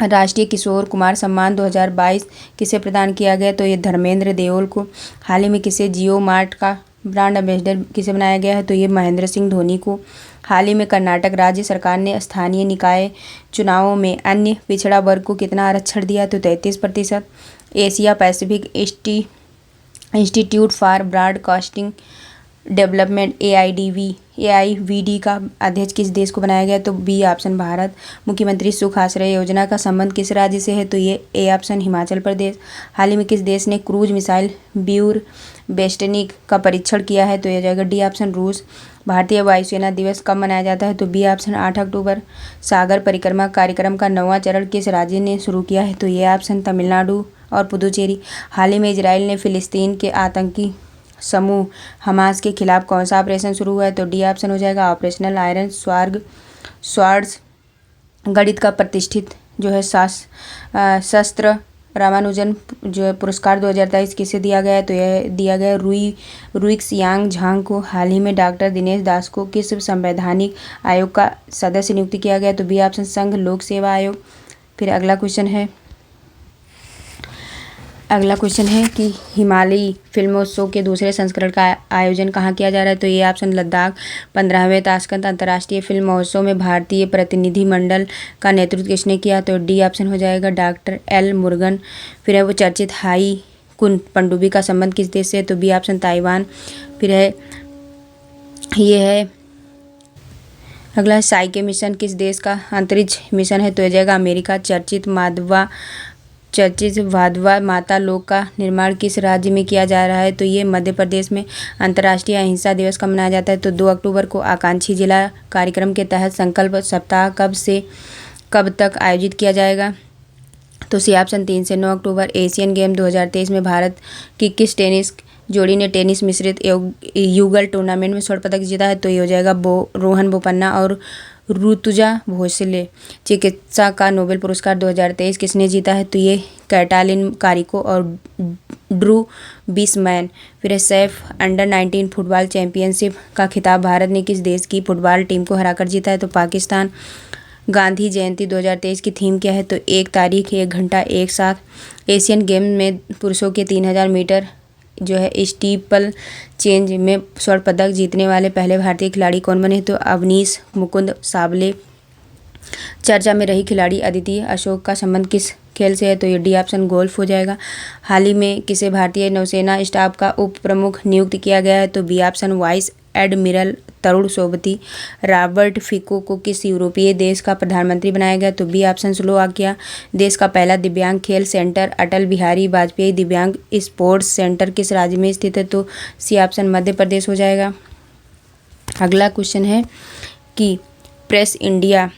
Speaker 1: राष्ट्रीय किशोर कुमार सम्मान 2022 किसे प्रदान किया गया? तो ये धर्मेंद्र देओल को। हाल ही में किसे जियो मार्ट का ब्रांड एम्बेसडर किसे बनाया गया है? तो ये महेंद्र सिंह धोनी को। हाल ही में कर्नाटक राज्य सरकार ने स्थानीय निकाय चुनावों में अन्य पिछड़ा वर्ग को कितना आरक्षण दिया? तो 33%। Asia Pacific institute for broadcasting development AIVD का अध्यक्ष किस देश को बनाया गया? तो बी ऑप्शन भारत। मुख्यमंत्री सुख आश्रय योजना का संबंध किस राज्य से है? तो ये ए ऑप्शन हिमाचल प्रदेश। हाल ही में किस देश ने क्रूज मिसाइल ब्यूर बेस्टनिक का परीक्षण किया है? तो यह जाएगा डी ऑप्शन रूस। भारतीय वायुसेना दिवस कब मनाया जाता है? तो बी ऑप्शन 8 अक्टूबर। सागर परिक्रमा कार्यक्रम का 9वां चरण किस राज्य ने शुरू किया है? तो ये ऑप्शन तमिलनाडु और पुदुचेरी। हाल ही में इजराइल ने फिलिस्तीन के आतंकी समूह हमास के खिलाफ कौन सा ऑपरेशन शुरू हुआ है? तो डी ऑप्शन हो जाएगा ऑपरेशनल आयरन स्वार्ड्स। गणित का प्रतिष्ठित जो है शस्त्र रामानुजन जो पुरस्कार 2023 किसे दिया गया है? तो यह दिया गया रुइक्स यांग झांग को। हाल ही में डॉक्टर दिनेश दास को किस संवैधानिक आयोग का सदस्य नियुक्त किया गया? तो बी ऑप्शन संघ लोक सेवा आयोग। फिर अगला क्वेश्चन है कि हिमालयी फिल्मोत्सव के दूसरे संस्करण का आयोजन कहाँ किया जा रहा है? तो ये ऑप्शन लद्दाख। 15वें ताशकंद अंतर्राष्ट्रीय फिल्म महोत्सव में भारतीय प्रतिनिधि मंडल का नेतृत्व किसने किया? तो डी ऑप्शन हो जाएगा डॉक्टर एल मुरुगन। फिर है वो चर्चित हाई कुन पनडुब्बी का संबंध किस देश से? तो बी ऑप्शन ताइवान। फिर है ये है अगला साइके मिशन किस देश का अंतरिक्ष मिशन है? तो यह जाएगा अमेरिका। चर्चित वाधवा माता लोक का निर्माण किस राज्य में किया जा रहा है? तो ये मध्य प्रदेश में। अंतर्राष्ट्रीय अहिंसा दिवस कब मनाया जाता है? तो 2 अक्टूबर को। आकांक्षी जिला कार्यक्रम के तहत संकल्प सप्ताह कब से कब तक आयोजित किया जाएगा? तो सी ऑप्शन 3 से 9 अक्टूबर। एशियन गेम 2023 में भारत की किस टेनिस जोड़ी ने टेनिस मिश्रित युगल टूर्नामेंट में स्वर्ण पदक जीता है? तो ये हो जाएगा रोहन बोपन्ना और ऋतुजा भोसले। चिकित्सा का नोबेल पुरस्कार 2023 किसने जीता है? तो ये कैटालिन कारिको और ड्रू बिसमैन। फिर है सैफ अंडर-19 फुटबॉल चैंपियनशिप का खिताब भारत ने किस देश की फुटबॉल टीम को हराकर जीता है? तो पाकिस्तान। गांधी जयंती 2023 की थीम क्या है? तो 1 तारीख 1 घंटा एक साथ। एशियन गेम में पुरुषों के 3000 मीटर जो है स्टीपल चेंज में स्वर्ण पदक जीतने वाले पहले भारतीय खिलाड़ी कौन बने? तो अवनीश मुकुंद साबले। चर्चा में रही खिलाड़ी अदिति अशोक का संबंध किस खेल से है? तो ये डी ऑप्शन गोल्फ हो जाएगा। हाल ही में किसे भारतीय नौसेना स्टाफ का उप प्रमुख नियुक्त किया गया है? तो बी ऑप्शन वाइस एडमिरल तरुण सोबती। रॉबर्ट फिको को किस यूरोपीय देश का प्रधानमंत्री बनाया गया? तो बी ऑप्शन स्लोवाकिया। देश का पहला दिव्यांग खेल सेंटर अटल बिहारी वाजपेयी दिव्यांग स्पोर्ट्स सेंटर किस राज्य में स्थित है? तो सी ऑप्शन मध्य प्रदेश हो जाएगा। अगला क्वेश्चन है कि प्रेस इंडिया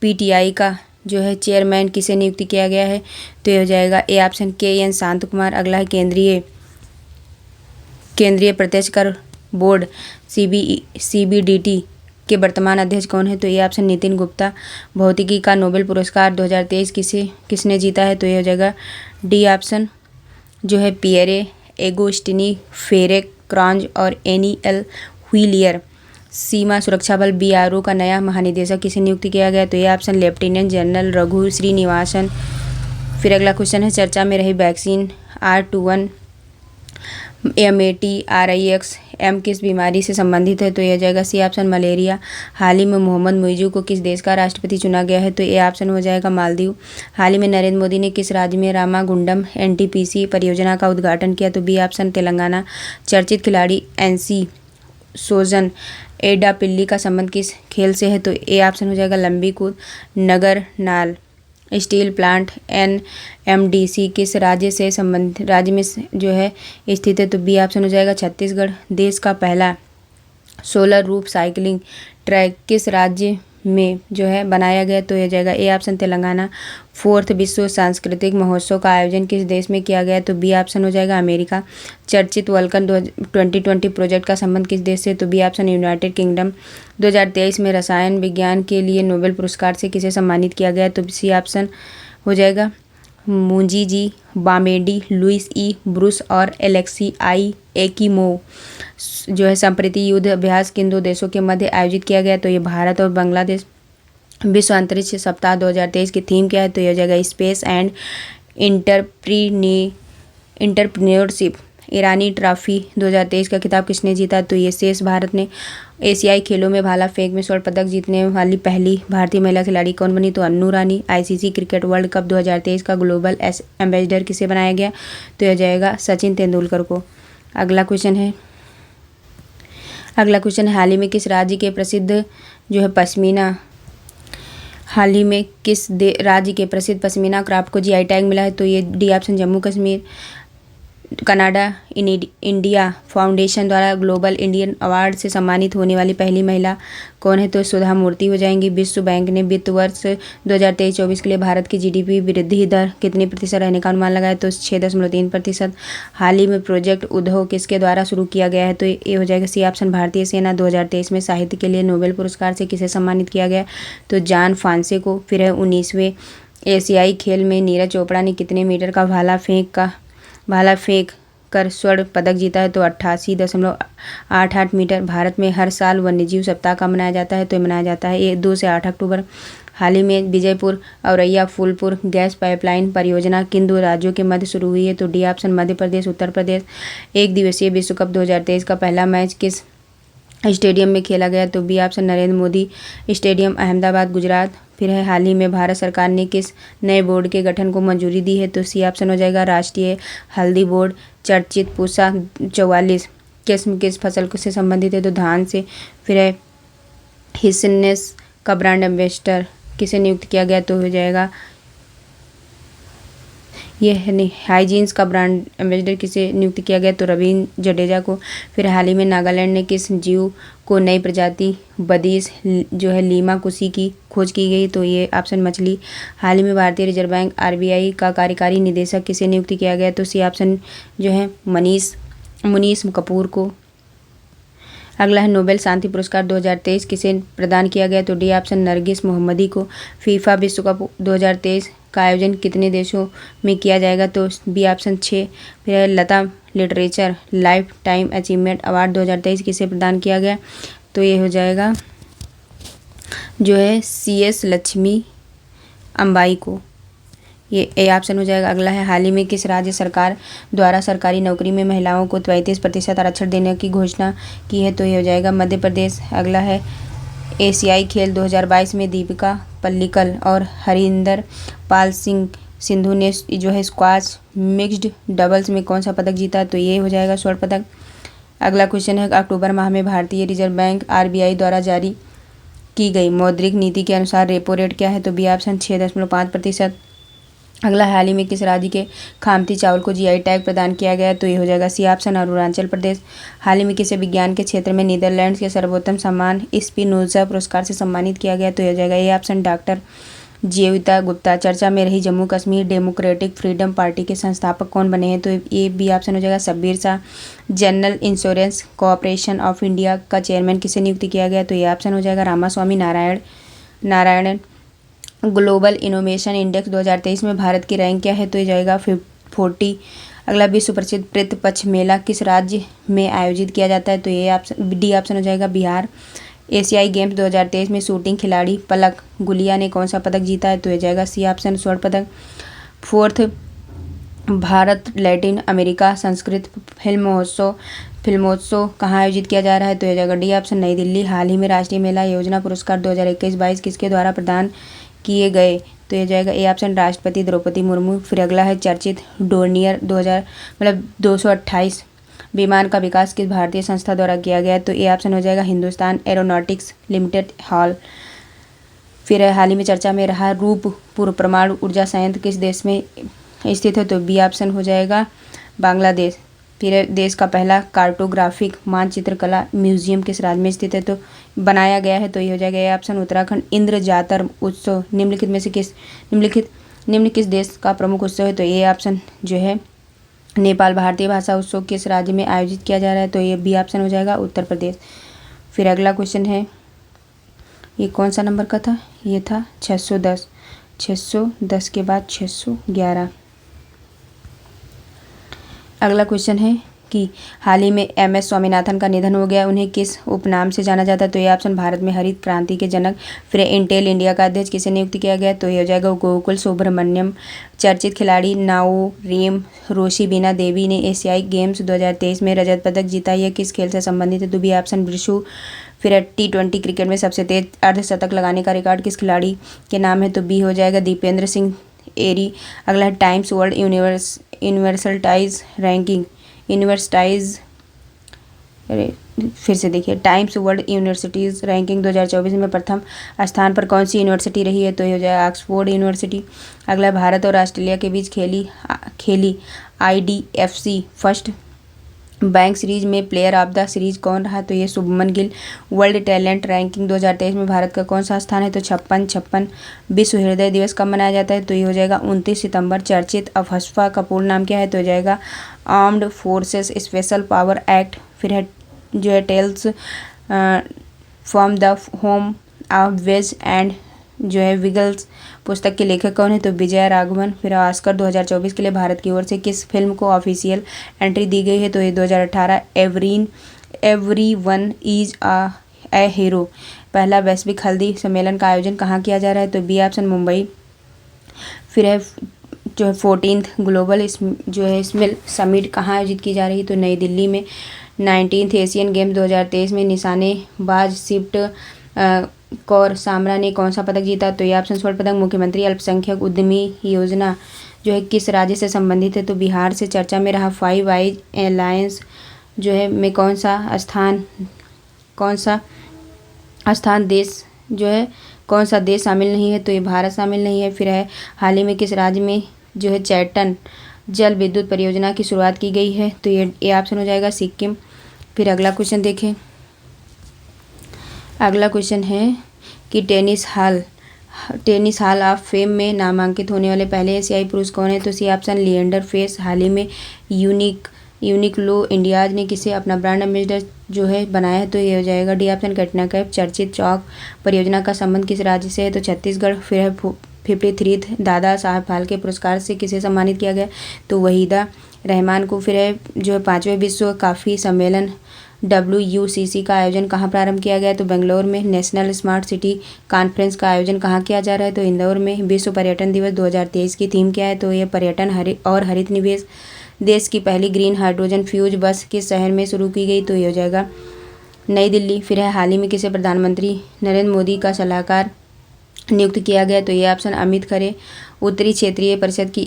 Speaker 1: PTI का जो है चेयरमैन किसे नियुक्त किया गया है? तो ये हो जाएगा ए ऑप्शन KN शांत कुमार। अगला है केंद्रीय प्रत्यक्ष कर बोर्ड CBDT के वर्तमान अध्यक्ष कौन है? तो ये ऑप्शन नितिन गुप्ता। भौतिकी का नोबेल पुरस्कार 2023 किसने जीता है? तो ये हो जाएगा डी ऑप्शन जो है पियरे एगोस्टिनी फेरेक क्रॉन्ज और एनीएल व्हीलियर। सीमा सुरक्षा बल BRO का नया महानिदेशक किसे नियुक्त किया गया? तो ये option lieutenant general Raghu Srinivasan. फिर अगला क्वेश्चन है चर्चा में रही वैक्सीन R21 MAT/RIX-M किस बीमारी से संबंधित है? तो यह जाएगा सी ऑप्शन मलेरिया। हाल ही में मोहम्मद मुइजू को किस देश का राष्ट्रपति चुना गया है? तो ये ऑप्शन हो जाएगा मालदीव। हाल ही में नरेंद्र मोदी ने किस राज्य में रामागुंडम NTPC परियोजना का उद्घाटन किया? तो बी ऑप्शन तेलंगाना। चर्चित खिलाड़ी NC सोजन एडापिल्ली का संबंध किस खेल से है? तो ए ऑप्शन हो जाएगा लंबी कूद। नगर नाल स्टील प्लांट NMDC किस राज्य में जो है स्थित है? तो बी ऑप्शन हो जाएगा छत्तीसगढ़। देश का पहला सोलर रूफ साइकिलिंग ट्रैक किस राज्य में जो है बनाया गया? तो यह जाएगा ए ऑप्शन तेलंगाना। 4th विश्व सांस्कृतिक महोत्सव का आयोजन किस देश में किया गया? तो बी ऑप्शन हो जाएगा अमेरिका। चर्चित वल्कन 2020 प्रोजेक्ट का संबंध किस देश से? तो बी ऑप्शन यूनाइटेड किंगडम। 2023 में रसायन विज्ञान के लिए नोबेल पुरस्कार से किसे सम्मानित किया गया? तो सी ऑप्शन हो जाएगा मुंजीजी बामेडी, लुइस E ब्रूस और एलेक्सी I एकिमोव। जो है संप्रति युद्ध अभ्यास किन 2 देशों के मध्य आयोजित किया गया? तो ये भारत और बांग्लादेश। विश्व अंतरिक्ष सप्ताह 2023 की थीम क्या है? तो यह जगह स्पेस एंड इंटरप्रीन्योरशिप ईरानी ट्रॉफी 2023 का खिताब किसने जीता? तो ये शेष भारत ने। एशियाई खेलों में भाला फेंक में स्वर्ण पदक जीतने वाली पहली भारतीय महिला खिलाड़ी कौन बनी? तो अन्नू रानी। आईसीसी क्रिकेट वर्ल्ड कप 2023 का ग्लोबल एम्बेसडर किसे बनाया गया? तो यह जाएगा सचिन तेंदुलकर को। अगला क्वेश्चन है हाल ही में किस राज्य के प्रसिद्ध जो है पश्मीना हाल ही में किस राज्य के प्रसिद्ध पश्मीना क्राफ्ट को जीआई टैग मिला है? तो ये D option Jammu Kashmir. Canada India foundation द्वारा ग्लोबल इंडियन अवार्ड से सम्मानित होने वाली पहली महिला कौन है? तो सुधा मूर्ति हो जाएंगी। विश्व बैंक ने वित्त वर्ष 2023-24 के लिए भारत की जीडीपी वृद्धि दर कितने प्रतिशत रहने का अनुमान लगाया? तो 6.3%। हाल ही में प्रोजेक्ट उद्योग किसके द्वारा शुरू किया गया है? तो ये हो जाएगा सी ऑप्शन भारतीय सेना। 2023 में साहित्य के लिए नोबेल पुरस्कार से किसे सम्मानित किया गया? तो जॉन फ्रांसे को। फिर है 19वें एशियाई खेल में नीरज चोपड़ा ने कितने मीटर का भाला फेंक कर स्वर्ण पदक जीता है? तो 88.88 मीटर। भारत में हर साल वन्यजीव सप्ताह का मनाया जाता है? तो ये मनाया जाता है 2 से 8 अक्टूबर। हाल ही में विजयपुर औरैया फूलपुर गैस पाइपलाइन परियोजना किन 2 राज्यों के मध्य शुरू हुई है? तो डी ऑप्शन मध्य प्रदेश उत्तर प्रदेश। एक दिवसीय विश्व कप 2023 का पहला मैच किस स्टेडियम में खेला गया? तो B option Narendra Modi stadium Ahmedabad Gujarat. फिर है हाल ही में भारत सरकार ने किस नए बोर्ड के गठन को मंजूरी दी है? तो सी ऑप्शन हो जाएगा राष्ट्रीय हल्दी बोर्ड। चर्चित पूसा 44 किस फसल से संबंधित है? तो धान से। फिर है हिस्सेनेस का ब्रांड एम्बेसडर किसे नियुक्त किया गया? तो हो जाएगा ये हाइजीन्स का ब्रांड एम्बेसडर किसे नियुक्त किया गया? तो रवींद्र जडेजा को। फिर हाल ही में नागालैंड ने किस जीव को नई प्रजाति बदीस जो है लीमा कुसी की खोज की गई? तो ये ऑप्शन मछली। हाल ही में भारतीय रिजर्व बैंक आरबीआई का कार्यकारी निदेशक किसे नियुक्त किया गया? तो सी ऑप्शन जो है मुनीस कपूर को। अगला है नोबेल शांति पुरस्कार 2023 किसे प्रदान किया गया? तो डी ऑप्शन नरगिस मोहम्मदी को। फीफा विश्व कप 2023 का आयोजन कितने देशों में किया जाएगा? तो बी ऑप्शन 6। फिर Lata literature lifetime achievement award 2023 किसे प्रदान किया गया? तो ये हो जाएगा जो है CS लक्ष्मी अम्बाई को। ये ए ऑप्शन हो जाएगा। अगला है हाल ही में किस राज्य सरकार द्वारा सरकारी नौकरी में महिलाओं को 33% आरक्षण देने की घोषणा की है? तो ये हो जाएगा मध्य प्रदेश। अगला है एशियाई खेल 2022 में दीपिका पल्लिकल और हरिंदर पाल सिंधु ने जो है स्क्वाश मिक्स्ड डबल्स में कौन सा पदक जीता? तो ये हो जाएगा स्वर्ण पदक। अगला क्वेश्चन है अक्टूबर माह में भारतीय रिजर्व बैंक आरबीआई द्वारा जारी की गई मौद्रिक नीति के अनुसार रेपो रेट क्या है? तो बी ऑप्शन 6.5%। अगला हाल ही में किस राज्य के खामती चावल को जीआई टैग प्रदान किया गया? तो ये हो जाएगा सी ऑप्शन अरुणाचल प्रदेश। हाल ही में किसे विज्ञान के क्षेत्र में नीदरलैंड्स के सर्वोत्तम सम्मान स्पिनोजा पुरस्कार से सम्मानित किया गया? तो ये हो जाएगा ए ऑप्शन डॉक्टर जीविता गुप्ता। चर्चा में रही Jammu Kashmir democratic freedom party के संस्थापक कौन बने हैं? तो ये बी ऑप्शन हो जाएगा Shabbir Shah. General insurance corporation of India का चेयरमैन किसे नियुक्त किया गया? तो ये ऑप्शन हो जाएगा Ramaswamy Narayanan. Global innovation index 2023 में भारत की रैंक क्या है? तो ये जाएगा 40। अगला विश्व प्रसिद्ध पितृपक्ष मेला किस राज्य में आयोजित किया जाता है? तो ये ऑप्शन डी ऑप्शन हो जाएगा बिहार। एशियाई गेम्स 2023 में शूटिंग खिलाड़ी पलक गुलिया ने कौन सा पदक जीता है? तो ये जाएगा सी ऑप्शन स्वर्ण पदक। 4th Bharat Latin America Sanskrit फिल्मोत्सव कहाँ आयोजित किया जा रहा है? तो ये जाएगा डी ऑप्शन नई दिल्ली। हाल ही में राष्ट्रीय महिला योजना पुरस्कार 2021-22 किसके द्वारा प्रदान किए गए? तो ये जाएगा ए ऑप्शन राष्ट्रपति द्रौपदी मुर्मू। फिर अगला है चर्चित डोर्नियर 228 विमान का विकास किस भारतीय संस्था द्वारा किया गया? तो ए ऑप्शन हो जाएगा हिंदुस्तान एरोनॉटिक्स लिमिटेड हाल। फिर हाल ही में चर्चा में रहा रूपपुर परमाणु ऊर्जा संयंत्र किस देश में स्थित है? तो बी ऑप्शन हो जाएगा बांग्लादेश। फिर देश का पहला कार्टोग्राफिक मानचित्र कला म्यूजियम किस राज्य में स्थित है? तो बनाया गया है? तो ये हो जाएगा ये ऑप्शन उत्तराखंड। इंद्र जातर उत्सव निम्नलिखित में से निम्न किस देश का प्रमुख उत्सव है? तो ये ऑप्शन जो है नेपाल। भारतीय भाषा उत्सव किस राज्य में आयोजित किया जा रहा है? तो ये बी ऑप्शन हो जाएगा उत्तर प्रदेश। फिर अगला क्वेश्चन है ये कौन सा नंबर का था? ये था 610 के बाद 611। अगला क्वेश्चन है कि हाल ही में MS स्वामीनाथन का निधन हो गया, उन्हें किस उपनाम से जाना जाता है? तो ये ऑप्शन भारत में हरित क्रांति के जनक। फिर इंटेल इंडिया का अध्यक्ष किसे नियुक्त किया गया? तो ये हो जाएगा गोकुल सुब्रमण्यम। चर्चित खिलाड़ी नाओरेम रोशिबिना देवी ने एशियाई गेम्स 2023 में रजत पदक जीता। यह किस खेल से संबंधित है? तो बी ऑप्शन वुशु। फिर T20 क्रिकेट में सबसे तेज अर्धशतक लगाने का रिकॉर्ड किस खिलाड़ी के नाम है? तो बी हो जाएगा दीपेंद्र सिंह एरी। अगला है टाइम्स वर्ल्ड यूनिवर्सटाइज रैंकिंग यूनिवर्सटाइज अरे फिर से देखिए, टाइम्स वर्ल्ड यूनिवर्सिटीज़ रैंकिंग 2024 में प्रथम स्थान पर कौन सी यूनिवर्सिटी रही है? तो ये हो जाएगा ऑक्सफोर्ड यूनिवर्सिटी। अगला भारत और ऑस्ट्रेलिया के बीच खेली IDFC फर्स्ट बैंक सीरीज में प्लेयर ऑफ द सीरीज कौन रहा? तो ये Shubman Gill. World talent ranking 2023 में भारत का कौन सा स्थान है? तो 56। विश्व हृदय दिवस कब मनाया जाता है? तो ये हो जाएगा 29 सितंबर। चर्चित अफस्पा का पूर्ण नाम क्या है? तो हो जाएगा armed forces special power act. फिर है जो है tales from the home of wedge and जो है विगल्स पुस्तक के लेखक कौन है? तो विजय राघवन। फिर ऑस्कर 2024 के लिए भारत की ओर से किस फिल्म को ऑफिशियल एंट्री दी गई है? तो ये 2018 एवरीवन इज ए हीरो। पहला वैश्विक हल्दी सम्मेलन का आयोजन कहाँ किया जा रहा है? तो बी ऑप्शन मुंबई। फिर है जो है 14th ग्लोबल जो है स्मिल समिट कहाँ आयोजित की जा रही है? तो नई दिल्ली में। 19th एशियन गेम्स 2023 में निशानेबाज शिफ्ट कौर सामरा ने कौन सा पदक जीता? तो ये ऑप्शन स्वर्ण पदक। मुख्यमंत्री अल्पसंख्यक उद्यमी योजना जो है किस राज्य से संबंधित है? तो बिहार से। चर्चा में रहा फाइव आइज अलायंस जो है में कौन सा स्थान देश जो है कौन सा देश शामिल नहीं है? तो ये भारत शामिल नहीं है। फिर है हाल ही में किस राज्य में जो है चैटन जल विद्युत परियोजना की शुरुआत की गई है? तो ये ऑप्शन हो जाएगा सिक्किम। फिर अगला क्वेश्चन देखें। अगला क्वेश्चन है कि टेनिस हॉल ऑफ फेम में नामांकित होने वाले पहले एशियाई पुरुष कौन है? तो सी ऑप्शन लिएंडर पेस। हाल ही में यूनिक्लो इंडियाज ने किसे अपना ब्रांड एम्बेसडर जो है बनाया है? तो ये हो जाएगा डी ऑप्शन कैटरीना कैफ। चर्चित चौक परियोजना का संबंध किस राज्य से है? तो छत्तीसगढ़। फिर है 53 दादा साहब फाल्के पुरस्कार से किसे सम्मानित किया गया? तो वहीदा रहमान को। फिर है जो है 5वें विश्व काफ़ी सम्मेलन WUCC का आयोजन कहाँ प्रारंभ किया गया? तो बेंगलोर में। नेशनल स्मार्ट सिटी कॉन्फ्रेंस का आयोजन कहाँ किया जा रहा है? तो इंदौर में। विश्व पर्यटन दिवस 2023 की थीम क्या है? तो ये पर्यटन हरित निवेश। देश की पहली ग्रीन हाइड्रोजन फ्यूज बस किस शहर में शुरू की गई? तो ये हो जाएगा नई दिल्ली। फिर है हाल ही में किसे प्रधानमंत्री नरेंद्र मोदी का सलाहकार नियुक्त किया गया? तो ये ऑप्शन अमित खरे। उत्तरी क्षेत्रीय परिषद की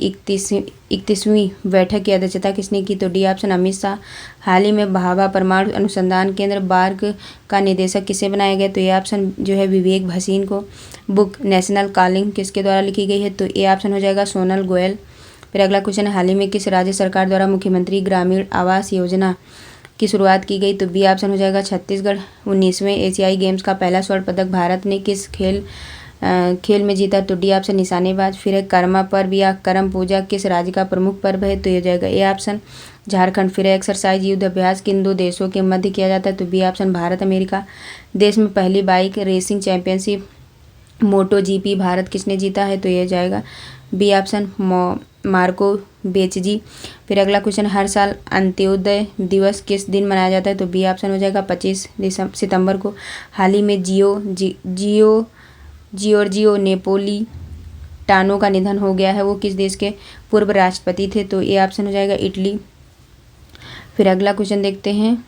Speaker 1: 31वीं बैठक की अध्यक्षता किसने की? तो डी ऑप्शन अमित शाह। हाल ही में भाभा परमाणु अनुसंधान केंद्र बार्ग का निदेशक किसे बनाया गया? तो ये ऑप्शन जो है विवेक भसीन को। बुक नेशनल कॉलिंग किसके द्वारा लिखी गई है? तो ये ऑप्शन हो जाएगा सोनल गोयल। फिर अगला क्वेश्चन है हाल ही में किस राज्य सरकार द्वारा मुख्यमंत्री ग्रामीण आवास योजना की शुरुआत की गई? तो बी ऑप्शन हो जाएगा छत्तीसगढ़। 19वें एशियाई गेम्स का पहला स्वर्ण पदक भारत ने किस खेल में जीता? तो डी ऑप्शन निशानेबाज। फिर है कर्मा पर्व या करम पूजा किस राज्य का प्रमुख पर्व है? तो ये हो जाएगा ए ऑप्शन झारखंड। फिर है एक्सरसाइज युद्ध अभ्यास किन दो देशों के मध्य किया जाता है? तो बी ऑप्शन भारत अमेरिका। देश में पहली bike racing championship MotoGP Bharat किसने जीता है? तो ये जाएगा बी ऑप्शन मार्को बेचजी। फिर अगला क्वेश्चन हर साल अंत्योदय दिवस किस दिन मनाया जाता है? तो बी ऑप्शन हो जाएगा 25 सितंबर को। हाल ही में जियोर्जियो नेपोलिटानो का निधन हो गया है, वो किस देश के पूर्व राष्ट्रपति थे? तो ये ऑप्शन हो जाएगा इटली। फिर अगला क्वेश्चन देखते हैं।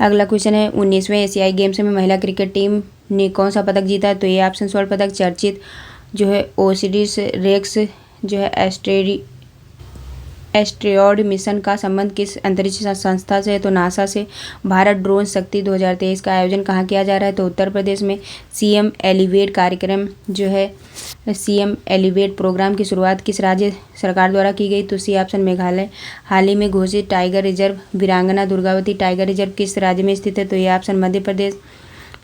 Speaker 1: अगला क्वेश्चन है 19वें एशियाई गेम्स में महिला क्रिकेट टीम ने कौन सा पदक जीता है? तो ये ऑप्शन स्वर्ण पदक। चर्चित जो है ओसिरिस रेक्स जो है एस्ट्रोनॉट मिशन का संबंध किस अंतरिक्ष संस्था से है? तो नासा से। भारत ड्रोन शक्ति 2023 का आयोजन कहाँ किया जा रहा है? तो उत्तर प्रदेश में। CM एलिवेट कार्यक्रम जो है CM एलिवेट प्रोग्राम की शुरुआत किस राज्य सरकार द्वारा की गई? तो सी ऑप्शन मेघालय। हाल ही में घोषित टाइगर रिजर्व वीरांगना दुर्गावती टाइगर रिजर्व किस राज्य में स्थित है? तो ये ऑप्शन मध्य प्रदेश।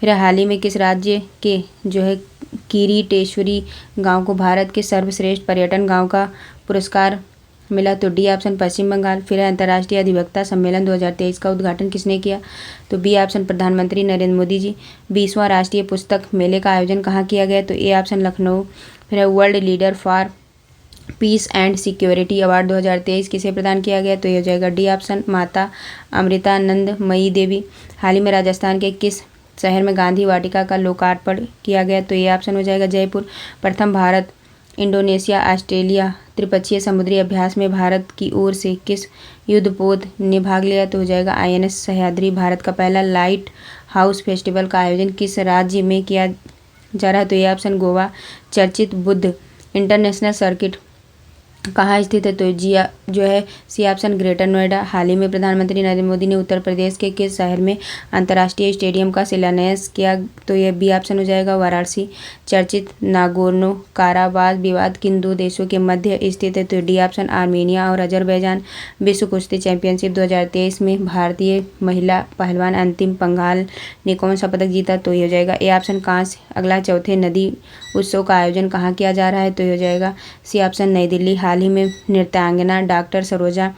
Speaker 1: फिर हाल ही में किस राज्य के जो है किरीटेश्वरी गांव को भारत के सर्वश्रेष्ठ पर्यटन गांव का पुरस्कार मिला? तो डी ऑप्शन पश्चिम बंगाल। फिर अंतर्राष्ट्रीय अधिवक्ता सम्मेलन 2023 का उद्घाटन किसने किया? तो बी ऑप्शन प्रधानमंत्री नरेंद्र मोदी जी। 20वां राष्ट्रीय पुस्तक मेले का आयोजन कहाँ किया गया? तो ए ऑप्शन लखनऊ। फिर world leader for peace and security award 2023 किसे प्रदान किया गया? तो ये हो जाएगा डी ऑप्शन, माता अमृतानंदमयी देवी। हाल ही में राजस्थान के किस शहर में गांधी वाटिका का लोकार्पण किया गया? तो ये ऑप्शन हो जाएगा जयपुर। प्रथम भारत इंडोनेशिया ऑस्ट्रेलिया त्रिपक्षीय समुद्री अभ्यास में भारत की ओर से किस युद्धपोत ने भाग लिया? तो हो जाएगा INS सह्याद्री। भारत का पहला लाइट हाउस फेस्टिवल का आयोजन किस राज्य में किया जा रहा है? तो ये ऑप्शन गोवा। चर्चित बुद्ध इंटरनेशनल सर्किट कहाँ स्थित है? तो जो है सी ऑप्शन ग्रेटर नोएडा। हाल ही में प्रधानमंत्री नरेंद्र मोदी ने उत्तर प्रदेश के किस शहर में अंतर्राष्ट्रीय स्टेडियम का शिलान्यास किया? तो यह बी ऑप्शन हो जाएगा वाराणसी। चर्चित नागोर्नो काराबाख विवाद किन दो देशों के मध्य स्थित है? तो डी ऑप्शन आर्मेनिया और अजरबैजान। विश्व कुश्ती चैंपियनशिप 2023 में भारतीय महिला पहलवान अंतिम पंघाल ने कौन सा पदक जीता? तो ये हो जाएगा ए ऑप्शन कांस्य। अगला चौथे नदी उत्सव का आयोजन कहाँ किया जा रहा है? तो ये हो जाएगा सी ऑप्शन नई दिल्ली। हाल ही में नृत्यांगना डॉक्टर सरोजा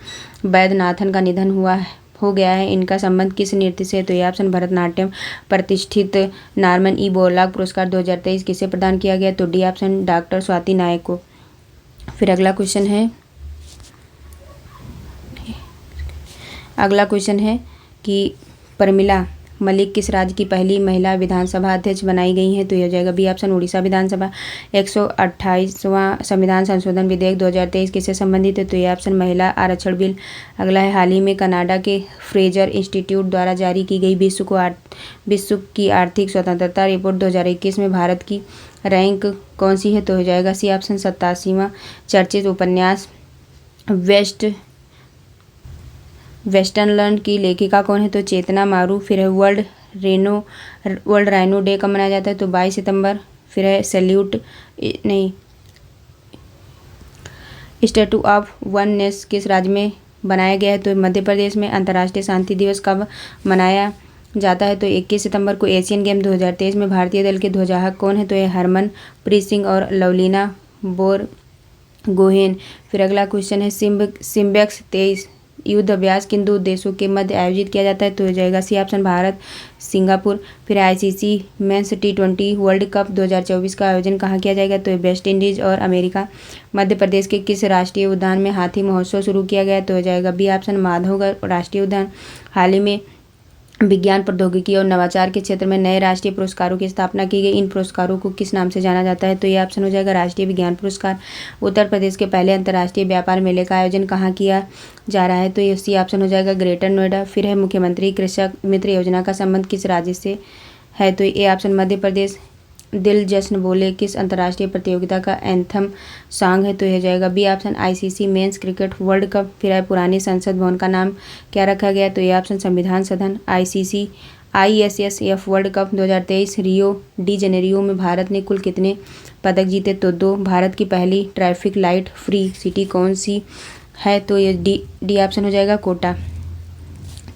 Speaker 1: वैद्यनाथन का निधन हो गया है। इनका संबंध किस नृत्य से? तो ये ऑप्शन भरतनाट्यम। प्रतिष्ठित नॉर्मन ई बोरलॉग पुरस्कार 2023 किसे प्रदान किया गया? तो डी ऑप्शन डॉक्टर स्वाति नायक को। फिर अगला क्वेश्चन है कि प्रमिला मलिक किस राज्य की पहली महिला विधानसभा अध्यक्ष बनाई गई हैं? तो यह हो जाएगा बी ऑप्शन उड़ीसा विधानसभा। 128वां संविधान संशोधन विधेयक 2023 किससे संबंधित है? तो यह ऑप्शन महिला आरक्षण बिल। अगला है हाल ही में कनाडा के फ्रेजर इंस्टीट्यूट द्वारा जारी की गई विश्व की आर्थिक स्वतंत्रता रिपोर्ट 2021 में भारत की रैंक कौन सी है? तो हो जाएगा सी ऑप्शन 87वां। चर्चित उपन्यास वेस्टर्नलैंड की लेखिका कौन है? तो चेतना मारू। फिर है वर्ल्ड राइनो डे कब मनाया जाता है? तो 22 सितंबर। फिर है स्टैट्यू ऑफ वननेस किस राज्य में बनाया गया है? तो मध्य प्रदेश में। अंतर्राष्ट्रीय शांति दिवस कब मनाया जाता है? तो 21 सितंबर को। एशियन गेम 2023 में भारतीय दल के ध्वजारोहक कौन है? तो ये हरमनप्रीत सिंह और लवलीना बोरगोहेन। फिर अगला क्वेश्चन है सिम्बेक्स 23 युद्ध अभ्यास किन दो देशों के मध्य आयोजित किया जाता है? तो हो जाएगा सी ऑप्शन भारत सिंगापुर। फिर ICC men's T20 World Cup 2024 का आयोजन कहाँ किया जाएगा? तो वेस्ट इंडीज और अमेरिका। मध्य प्रदेश के किस राष्ट्रीय उद्यान में हाथी महोत्सव शुरू किया गया? तो हो जाएगा बी ऑप्शन माधवगढ़ राष्ट्रीय उद्यान। हाल ही में विज्ञान प्रौद्योगिकी और नवाचार के क्षेत्र में नए राष्ट्रीय पुरस्कारों की स्थापना की गई। इन पुरस्कारों को किस नाम से जाना जाता है? तो ये ऑप्शन हो जाएगा राष्ट्रीय विज्ञान पुरस्कार। उत्तर प्रदेश के पहले अंतर्राष्ट्रीय व्यापार मेले का आयोजन कहाँ किया जा रहा है? तो ये सी ऑप्शन हो जाएगा ग्रेटर नोएडा। फिर है मुख्यमंत्री कृषक मित्र योजना का संबंध किस राज्य से है? तो ये ऑप्शन मध्य प्रदेश। दिल जश्न बोले किस अंतर्राष्ट्रीय प्रतियोगिता का एंथम सॉन्ग है? तो यह जाएगा B option ICC men's cricket World Cup. फिर है पुरानी संसद भवन का नाम क्या रखा गया? तो यह ऑप्शन संविधान सदन। ISSF world cup 2023 Rio de Janeiro में भारत ने कुल कितने पदक जीते? तो 2। भारत की पहली ट्रैफिक लाइट फ्री सिटी कौन सी है? तो ये डी ऑप्शन हो जाएगा कोटा।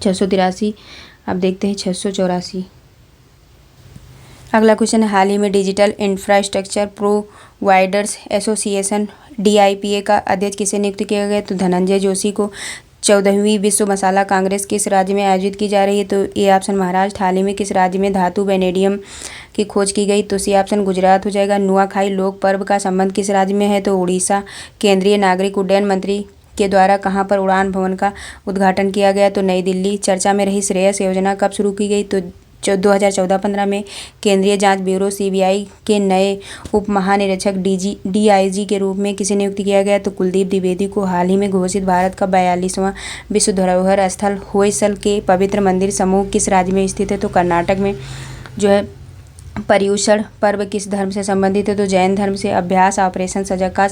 Speaker 1: 683। अब देखते हैं 684। अगला क्वेश्चन है हाल ही में digital infrastructure providers association DIPA का अध्यक्ष किसे नियुक्त किया गया? तो धनंजय जोशी को। 14वीं विश्व मसाला कांग्रेस किस राज्य में आयोजित की जा रही है? तो ए ऑप्शन महाराष्ट्र। हाल ही में किस राज्य में धातु वेनेडियम की खोज की गई? तो सी ऑप्शन गुजरात हो जाएगा। नुआखाई लोक पर्व का संबंध किस राज्य में है? तो उड़ीसा। केंद्रीय नागरिक उड्डयन मंत्री के द्वारा कहां पर उड़ान भवन का उद्घाटन किया गया? तो नई दिल्ली। चर्चा में रही श्रेयस योजना कब शुरू की गई? तो 2014-15 में। केंद्रीय जांच ब्यूरो CBI के नए उप महानिरीक्षक DIG के रूप में किसे नियुक्त किया गया? तो कुलदीप द्विवेदी को। हाल ही में घोषित भारत का 42वां विश्व धरोहर स्थल होयसल के पवित्र मंदिर समूह किस राज्य में स्थित है? तो कर्नाटक में। जो है पर्युषण पर्व किस धर्म से संबंधित है? तो जैन धर्म से। अभ्यास ऑपरेशन सजग का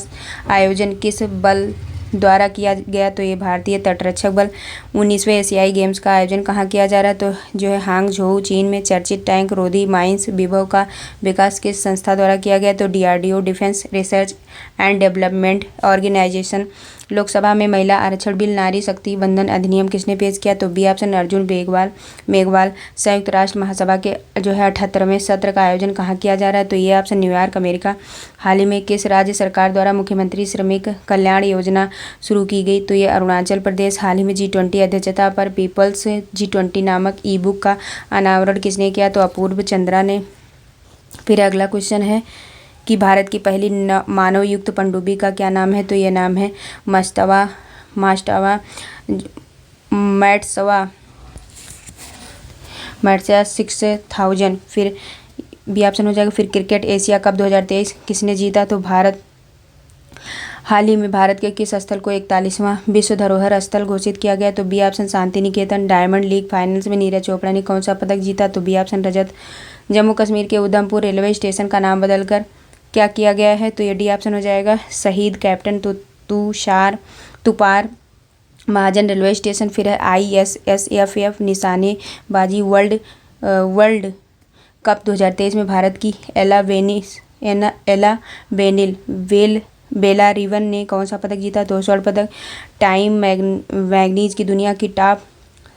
Speaker 1: आयोजन किस बल द्वारा किया गया? तो ये भारतीय तटरक्षक बल। 19वें एशियाई गेम्स का आयोजन कहाँ किया जा रहा है? तो जो है हांगझोउ चीन में। चर्चित टैंक रोधी माइंस विभव का विकास किस संस्था द्वारा किया गया? तो DRDO defence research and development organization. Lok Sabha में महिला आरक्षण बिल नारी शक्ति बंधन अधिनियम किसने पेश किया? तो बी ऑप्शन अर्जुन मेघवाल। संयुक्त राष्ट्र महासभा के जो है 78वें सत्र का आयोजन कहाँ किया जा रहा है? तो ये ऑप्शन न्यूयॉर्क अमेरिका। हाल ही में किस राज्य सरकार द्वारा मुख्यमंत्री श्रमिक कल्याण योजना शुरू की गई? तो ये अरुणाचल प्रदेश। हाल ही में G20 अध्यक्षता पर पीपल्स G20 नामक ई-बुक का अनावरण किसने किया? तो अपूर्व चंद्रा ने। फिर अगला क्वेश्चन है कि भारत की पहली मानव युक्त पनडुब्बी का क्या नाम है? तो ये नाम है मास्टावा मैट्सवा 6000। फिर बी ऑप्शन हो जाएगा। फिर क्रिकेट एशिया कप 2023 किसने जीता? तो भारत। हाल ही में भारत के किस स्थल को 41वां विश्व धरोहर स्थल घोषित किया गया? तो B option Shanti Niketan. Diamond league finals में नीरज चोपड़ा ने कौन सा पदक जीता? तो बी ऑप्शन रजत। जम्मू कश्मीर के उधमपुर रेलवे स्टेशन का नाम बदलकर क्या किया गया है? तो ये डी ऑप्शन हो जाएगा शहीद कैप्टन तुपार महाजन रेलवे स्टेशन। फिर है ISSFF निशानेबाजी वर्ल्ड कप 2023 में भारत की एला बेला रिवन ने कौन सा पदक जीता? तो स्वर्ण पदक। टाइम मैगजीन की दुनिया की टॉप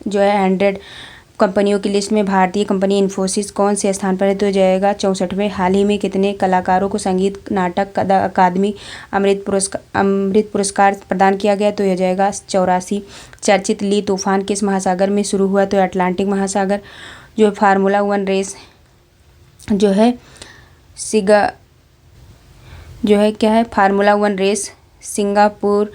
Speaker 1: जो है 100 कंपनियों की लिस्ट में भारतीय कंपनी इन्फोसिस कौन से स्थान पर है? तो जाएगा 64वें। हाल ही में कितने कलाकारों को संगीत नाटक अकादमी अमृत पुरस्कार प्रदान किया गया? तो यह जाएगा 84। चर्चित ली तूफान किस महासागर में शुरू हुआ? तो अटलांटिक महासागर। जो फार्मूला 1 रेस जो है फार्मूला 1 रेस सिंगापुर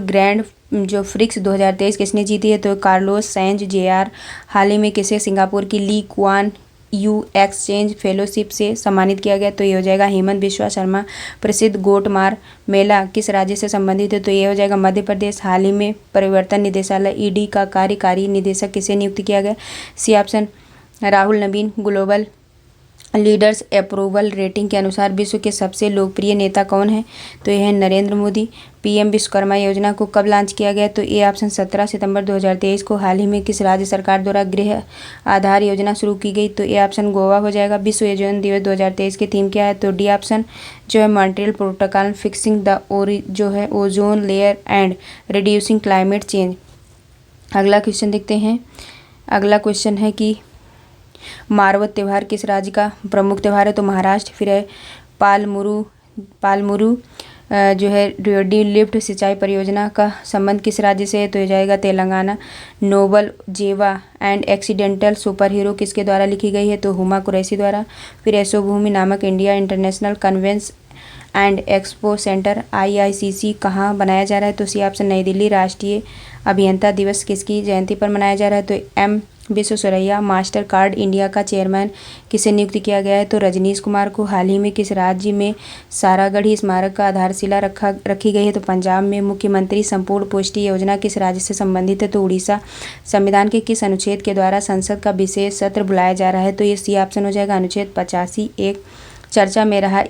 Speaker 1: ग्रैंड जो फ्रिक्स 2023 किसने जीती है? तो कार्लोस सैंज JR। हाल ही में किसे सिंगापुर की Lee Kuan Yew exchange fellowship से सम्मानित किया गया? तो ये हो जाएगा हेमंत बिश्वा शर्मा। प्रसिद्ध गोटमार मेला किस राज्य से संबंधित है? तो ये हो जाएगा मध्य प्रदेश। हाल ही में परिवर्तन निदेशालय ED का कार्यकारी निदेशक किसे नियुक्त किया गया? सी ऑप्शन राहुल नवीन। ग्लोबल लीडर्स अप्रूवल रेटिंग के अनुसार विश्व के सबसे लोकप्रिय नेता कौन है? तो यह है नरेंद्र मोदी। PM विश्वकर्मा योजना को कब लॉन्च किया गया? तो ए ऑप्शन 17 सितंबर 2023 को। हाल ही में किस राज्य सरकार द्वारा गृह आधार योजना शुरू की गई? तो ए ऑप्शन गोवा हो जाएगा। विश्व ओजोन दिवस 2023 की थीम क्या है? तो डी ऑप्शन जो है Montreal protocol fixing the ozone layer and reducing climate change. अगला क्वेश्चन देखते हैं। अगला क्वेश्चन है कि मारवत त्यौहार किस राज्य का प्रमुख त्यौहार है? तो महाराष्ट्र। फिर है पालमुरु जो है ड्यूडी लिफ्ट सिंचाई परियोजना का संबंध किस राज्य से है? तो ये जाएगा तेलंगाना। नोबल जेवा एंड एक्सीडेंटल सुपर हीरो किसके द्वारा लिखी गई है? तो हुमा कुरैशी द्वारा। फिर यशोभूमि नामक India International convention and expo centre IICC कहाँ बनाया जा रहा है? तो सी ऑप्शन नई दिल्ली। राष्ट्रीय अभियंता दिवस किसकी जयंती पर मनाया जा रहा है? तो M Visvesvaraya. Master card India का चेयरमैन किसे नियुक्त किया गया है? तो रजनीश कुमार को। हाल ही में किस राज्य में सारागढ़ी स्मारक का आधारशिला रखी गई है? तो पंजाब में। मुख्यमंत्री संपूर्ण पुष्टि योजना किस राज्य से संबंधित है? तो उड़ीसा। संविधान के किस अनुच्छेद के द्वारा संसद का विशेष सत्र बुलाया जा रहा है? तो ये सी ऑप्शन हो जाएगा अनुच्छेद 85(1). चर्चा में रहा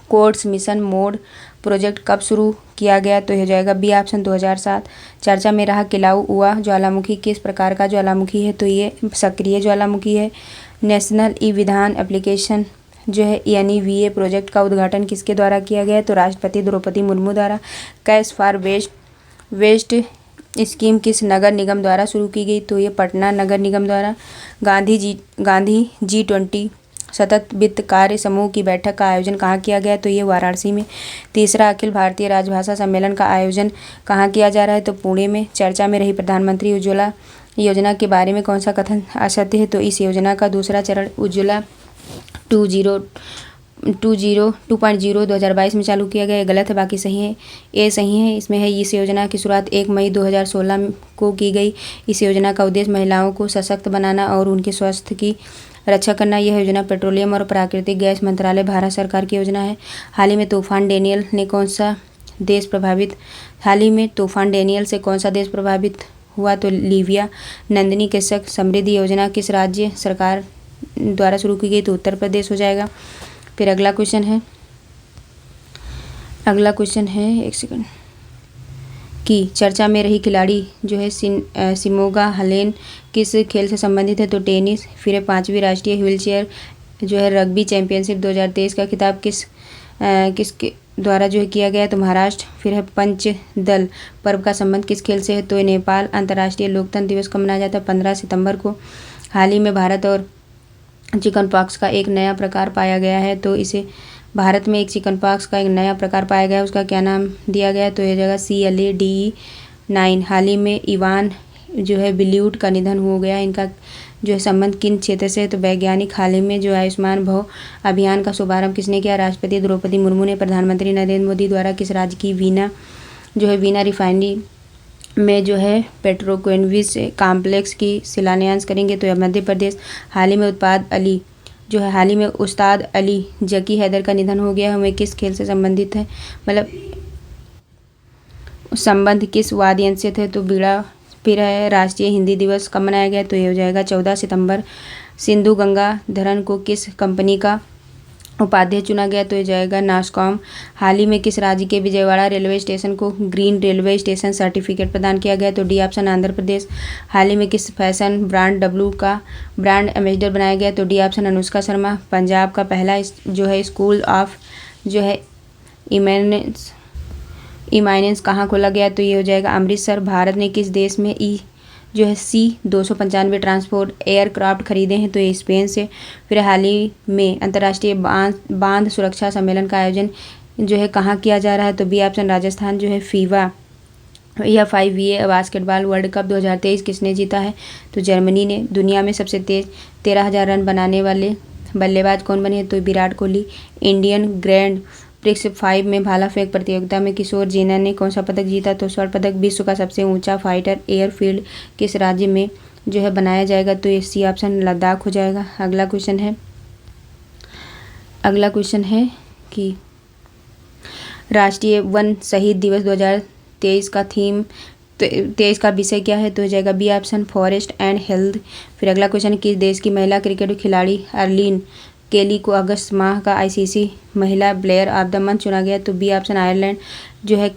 Speaker 1: कोर्ट्स मिशन मोड प्रोजेक्ट कब शुरू किया गया? तो यह जाएगा बी ऑप्शन 2007। चर्चा में रहा किलाऊ हुआ ज्वालामुखी किस प्रकार का ज्वालामुखी है? तो ये सक्रिय ज्वालामुखी है। नेशनल विधान एप्लीकेशन जो है NEVA प्रोजेक्ट का उद्घाटन किसके द्वारा किया गया है? तो राष्ट्रपति द्रौपदी मुर्मू द्वारा। कैश फॉर वेस्ट स्कीम किस नगर निगम द्वारा शुरू की गई? तो ये पटना नगर निगम द्वारा। गांधी G20 सतत वित्त कार्य समूह की बैठक का आयोजन कहाँ किया गया? तो ये वाराणसी में। तीसरा अखिल भारतीय राजभाषा सम्मेलन का आयोजन कहाँ किया जा रहा है? तो पुणे में। चर्चा में रही प्रधानमंत्री उज्ज्वला योजना के बारे में कौन सा कथन असत्य है? तो इस योजना का दूसरा चरण उज्ज्वला 2.0 2022 में चालू किया गया। गलत है, बाकी सही है। ए सही है। इसमें है इस योजना की शुरुआत 1 मई 2016 को की गई। इस योजना का उद्देश्य महिलाओं को सशक्त बनाना और उनके स्वास्थ्य की रक्षा करना। यह योजना पेट्रोलियम और प्राकृतिक गैस मंत्रालय भारत सरकार की योजना है। हाल ही में तूफान डेनियल से कौन सा देश प्रभावित हुआ? तो लीबिया। नंदिनी कृषक समृद्धि योजना किस राज्य सरकार द्वारा शुरू की गई? तो उत्तर प्रदेश हो जाएगा। फिर अगला क्वेश्चन है एक सेकंड कि चर्चा में रही खिलाड़ी जो है सिमोगा हलेन किस खेल से संबंधित है? तो टेनिस। फिर है 5वीं राष्ट्रीय व्हीलचेयर जो है रग्बी चैंपियनशिप 2023 का खिताब किसके द्वारा जो है किया गया? तो महाराष्ट्र। फिर है पंचदल पर्व का संबंध किस खेल से है? तो नेपाल। अंतर्राष्ट्रीय लोकतंत्र दिवस कब मनाया जाता है? 15 सितंबर को। हाल ही में भारत और चिकन पॉक्स का एक नया प्रकार पाया गया है। तो इसे भारत में एक चिकन पॉक्स का एक नया प्रकार पाया गया है, उसका क्या नाम दिया गया है? तो यह जगह CLADE9। हाल ही में इवान जो है बिल्यूट का निधन हो गया। इनका जो है संबंध किन क्षेत्र से है तो वैज्ञानिक। हाल ही में जो आयुष्मान भव अभियान का शुभारंभ किसने किया? राष्ट्रपति द्रौपदी मुर्मू ने। प्रधानमंत्री नरेंद्र मोदी द्वारा किस राज्य की वीना रिफाइनरी में जो है पेट्रोकेमिकल्स कॉम्प्लेक्स की शिलान्यास करेंगे तो मध्य प्रदेश। हाल ही में उस्ताद अली जकी हैदर का निधन हो गया। हमें किस खेल से संबंधित है, मतलब संबंध किस वाद्य यंत्र से थे तो बीड़ा। फिर है राष्ट्रीय हिंदी दिवस कब मनाया गया तो ये हो जाएगा 14 सितंबर। सिंधु गंगाधरन को किस कंपनी का उपाध्यक्ष चुना गया तो ये जाएगा नास्कॉम। हाल ही में किस राज्य के विजयवाड़ा रेलवे स्टेशन को ग्रीन रेलवे स्टेशन सर्टिफिकेट प्रदान किया गया तो डी ऑप्शन आंध्र प्रदेश। हाल ही में किस फैशन ब्रांड डब्लू का ब्रांड एम्बेसडर बनाया गया तो डी ऑप्शन अनुष्का शर्मा। पंजाब का पहला जो है स्कूल ऑफ जो है इमाइनेंस कहाँ खोला गया तो ये हो जाएगा अमृतसर। भारत ने किस देश में C-295 ट्रांसपोर्ट एयरक्राफ्ट खरीदे हैं तो ये स्पेन से। फिर हाल ही में अंतर्राष्ट्रीय बांध सुरक्षा सम्मेलन का आयोजन जो है कहाँ किया जा रहा है तो बी ऑप्शन राजस्थान। जो है फीफा या 5VA बास्केटबॉल वर्ल्ड कप 2023 किसने जीता है तो जर्मनी ने। दुनिया में सबसे तेज 13,000 रन बनाने वाले बल्लेबाज कौन बने तो Virat Kohli. Indian grand prix 5 में भाला फेंक प्रतियोगिता में किशोर जेना ने कौन सा पदक जीता तो स्वर्ण पदक। विश्व का सबसे ऊंचा फाइटर एयरफील्ड किस राज्य में जो है बनाया जाएगा तो ये सी ऑप्शन लद्दाख हो जाएगा। अगला क्वेश्चन है कि राष्ट्रीय वन शहीद दिवस 2023 का थीम 23 का विषय क्या है तो हो जाएगा B option forest and health. फिर अगला क्वेश्चन किस देश की महिला क्रिकेट खिलाड़ी अर्लिन केली को अगस्त माह का ICC महिला प्लेयर ऑफ द मंथ चुना गया तो बी ऑप्शन आयरलैंड। जो है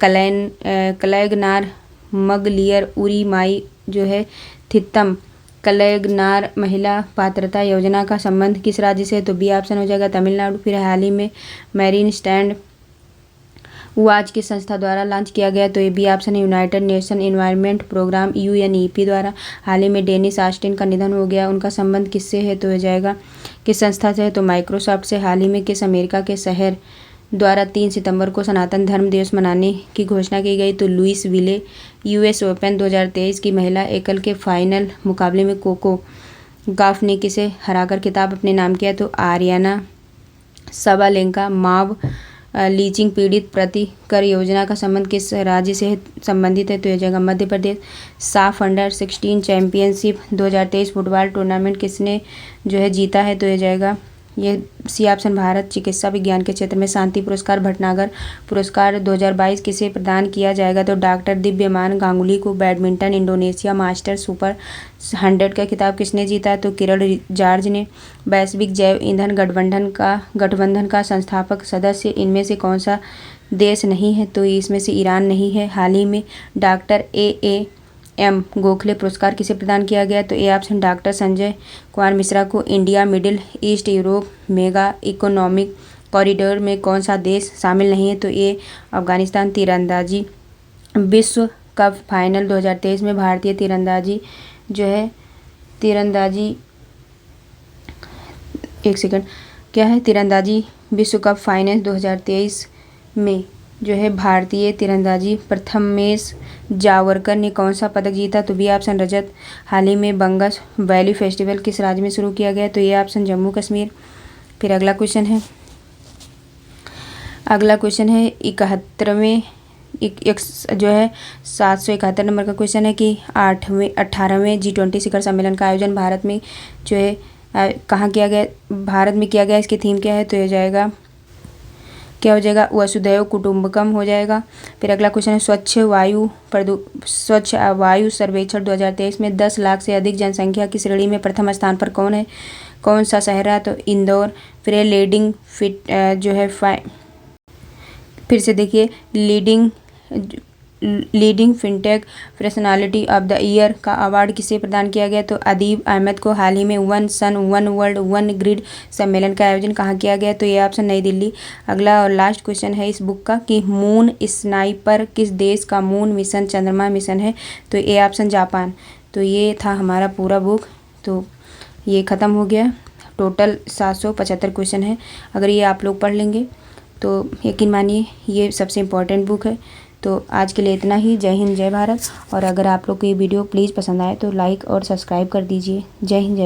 Speaker 1: कलैगनार मगलियर उरी माई जो है थित्तम कलैगनार महिला पात्रता योजना का संबंध किस राज्य से तो बी ऑप्शन हो जाएगा तमिलनाडु। फिर हाल ही में मैरीन स्टैंड आज किस संस्था द्वारा लॉन्च किया गया तो ये बी ऑप्शन है United Nation Environment Programme UNEP द्वारा। हाल ही में डेनिस ऑस्टिन का निधन हो गया, उनका संबंध किससे है तो हो जाएगा किस संस्था से है तो माइक्रोसॉफ्ट से। हाल ही में किस अमेरिका के शहर द्वारा 3 सितंबर को सनातन धर्म दिवस मनाने की घोषणा की गई तो लुइसविले। US ओपन 2023 की महिला एकल के फाइनल मुकाबले में कोको गॉफ ने किसे हराकर खिताब अपने नाम किया तो आर्याना साबालेंका। माव लीचिंग पीड़ित प्रतिकर योजना का संबंध किस राज्य से संबंधित है तो यह जगह मध्य प्रदेश। साफ अंडर-16 चैंपियनशिप 2023 फुटबॉल टूर्नामेंट किसने जो है जीता है तो यह जाएगा ये सी ऑप्शन भारत। चिकित्सा विज्ञान के क्षेत्र में शांति पुरस्कार भटनागर पुरस्कार 2022 किसे प्रदान किया जाएगा तो डॉक्टर दिव्यमान गांगुली को। बैडमिंटन इंडोनेशिया मास्टर सुपर 100 का खिताब किसने जीता है तो किरण जॉर्ज ने। वैश्विक जैव ईंधन गठबंधन का संस्थापक सदस्य इनमें से कौन सा देश नहीं है तो इसमें से ईरान नहीं है। हाल ही में डॉक्टर AM गोखले पुरस्कार किसे प्रदान किया गया तो A option doctor Sanjay Kumar Mishra को। India Middle East Europe mega economic corridor में कौन सा देश शामिल नहीं है तो ये अफगानिस्तान। तीरंदाजी विश्व कप फाइनल 2023 में भारतीय तीरंदाजी जो है तीरंदाजी विश्व कप फाइनल 2023 में जो है भारतीय तीरंदाजी प्रथमेश जावरकर ने कौन सा पदक जीता तो बी ऑप्शन रजत। हाल ही में बंगस वैली फेस्टिवल किस राज्य में शुरू किया गया तो ये ऑप्शन जम्मू कश्मीर। फिर अगला क्वेश्चन है 71वें जो है 771 नंबर का क्वेश्चन है कि 18वें G20 शिखर सम्मेलन का आयोजन भारत में जो है कहाँ किया गया, भारत में किया गया। इसकी थीम क्या है तो ये जाएगा क्या हो जाएगा वसुधैव कुटुंबकम हो जाएगा। फिर अगला क्वेश्चन है स्वच्छ वायु सर्वेक्षण 2023 में 10 लाख से अधिक जनसंख्या की श्रेणी में प्रथम स्थान पर कौन सा शहर है तो इंदौर। फिर लीडिंग जो है फिर से देखिए leading fintech personality of the year का अवार्ड किसे प्रदान किया गया तो अदीब अहमद को। हाल ही में one sun one world one grid सम्मेलन का आयोजन कहाँ किया गया तो ये ऑप्शन नई दिल्ली। अगला और लास्ट क्वेश्चन है इस बुक का कि मून स्नाइपर किस देश का मून मिशन चंद्रमा मिशन है तो ये ऑप्शन जापान। तो ये था हमारा पूरा बुक, तो ये ख़त्म हो गया। टोटल 775 क्वेश्चन है। अगर ये आप लोग पढ़ लेंगे तो यकीन मानिए ये सबसे इम्पोर्टेंट बुक है। तो आज के लिए इतना ही। जय हिंद जय भारत। और अगर आप लोग को ये वीडियो प्लीज़ पसंद आए तो लाइक और सब्सक्राइब कर दीजिए। जय हिंद जय भारत।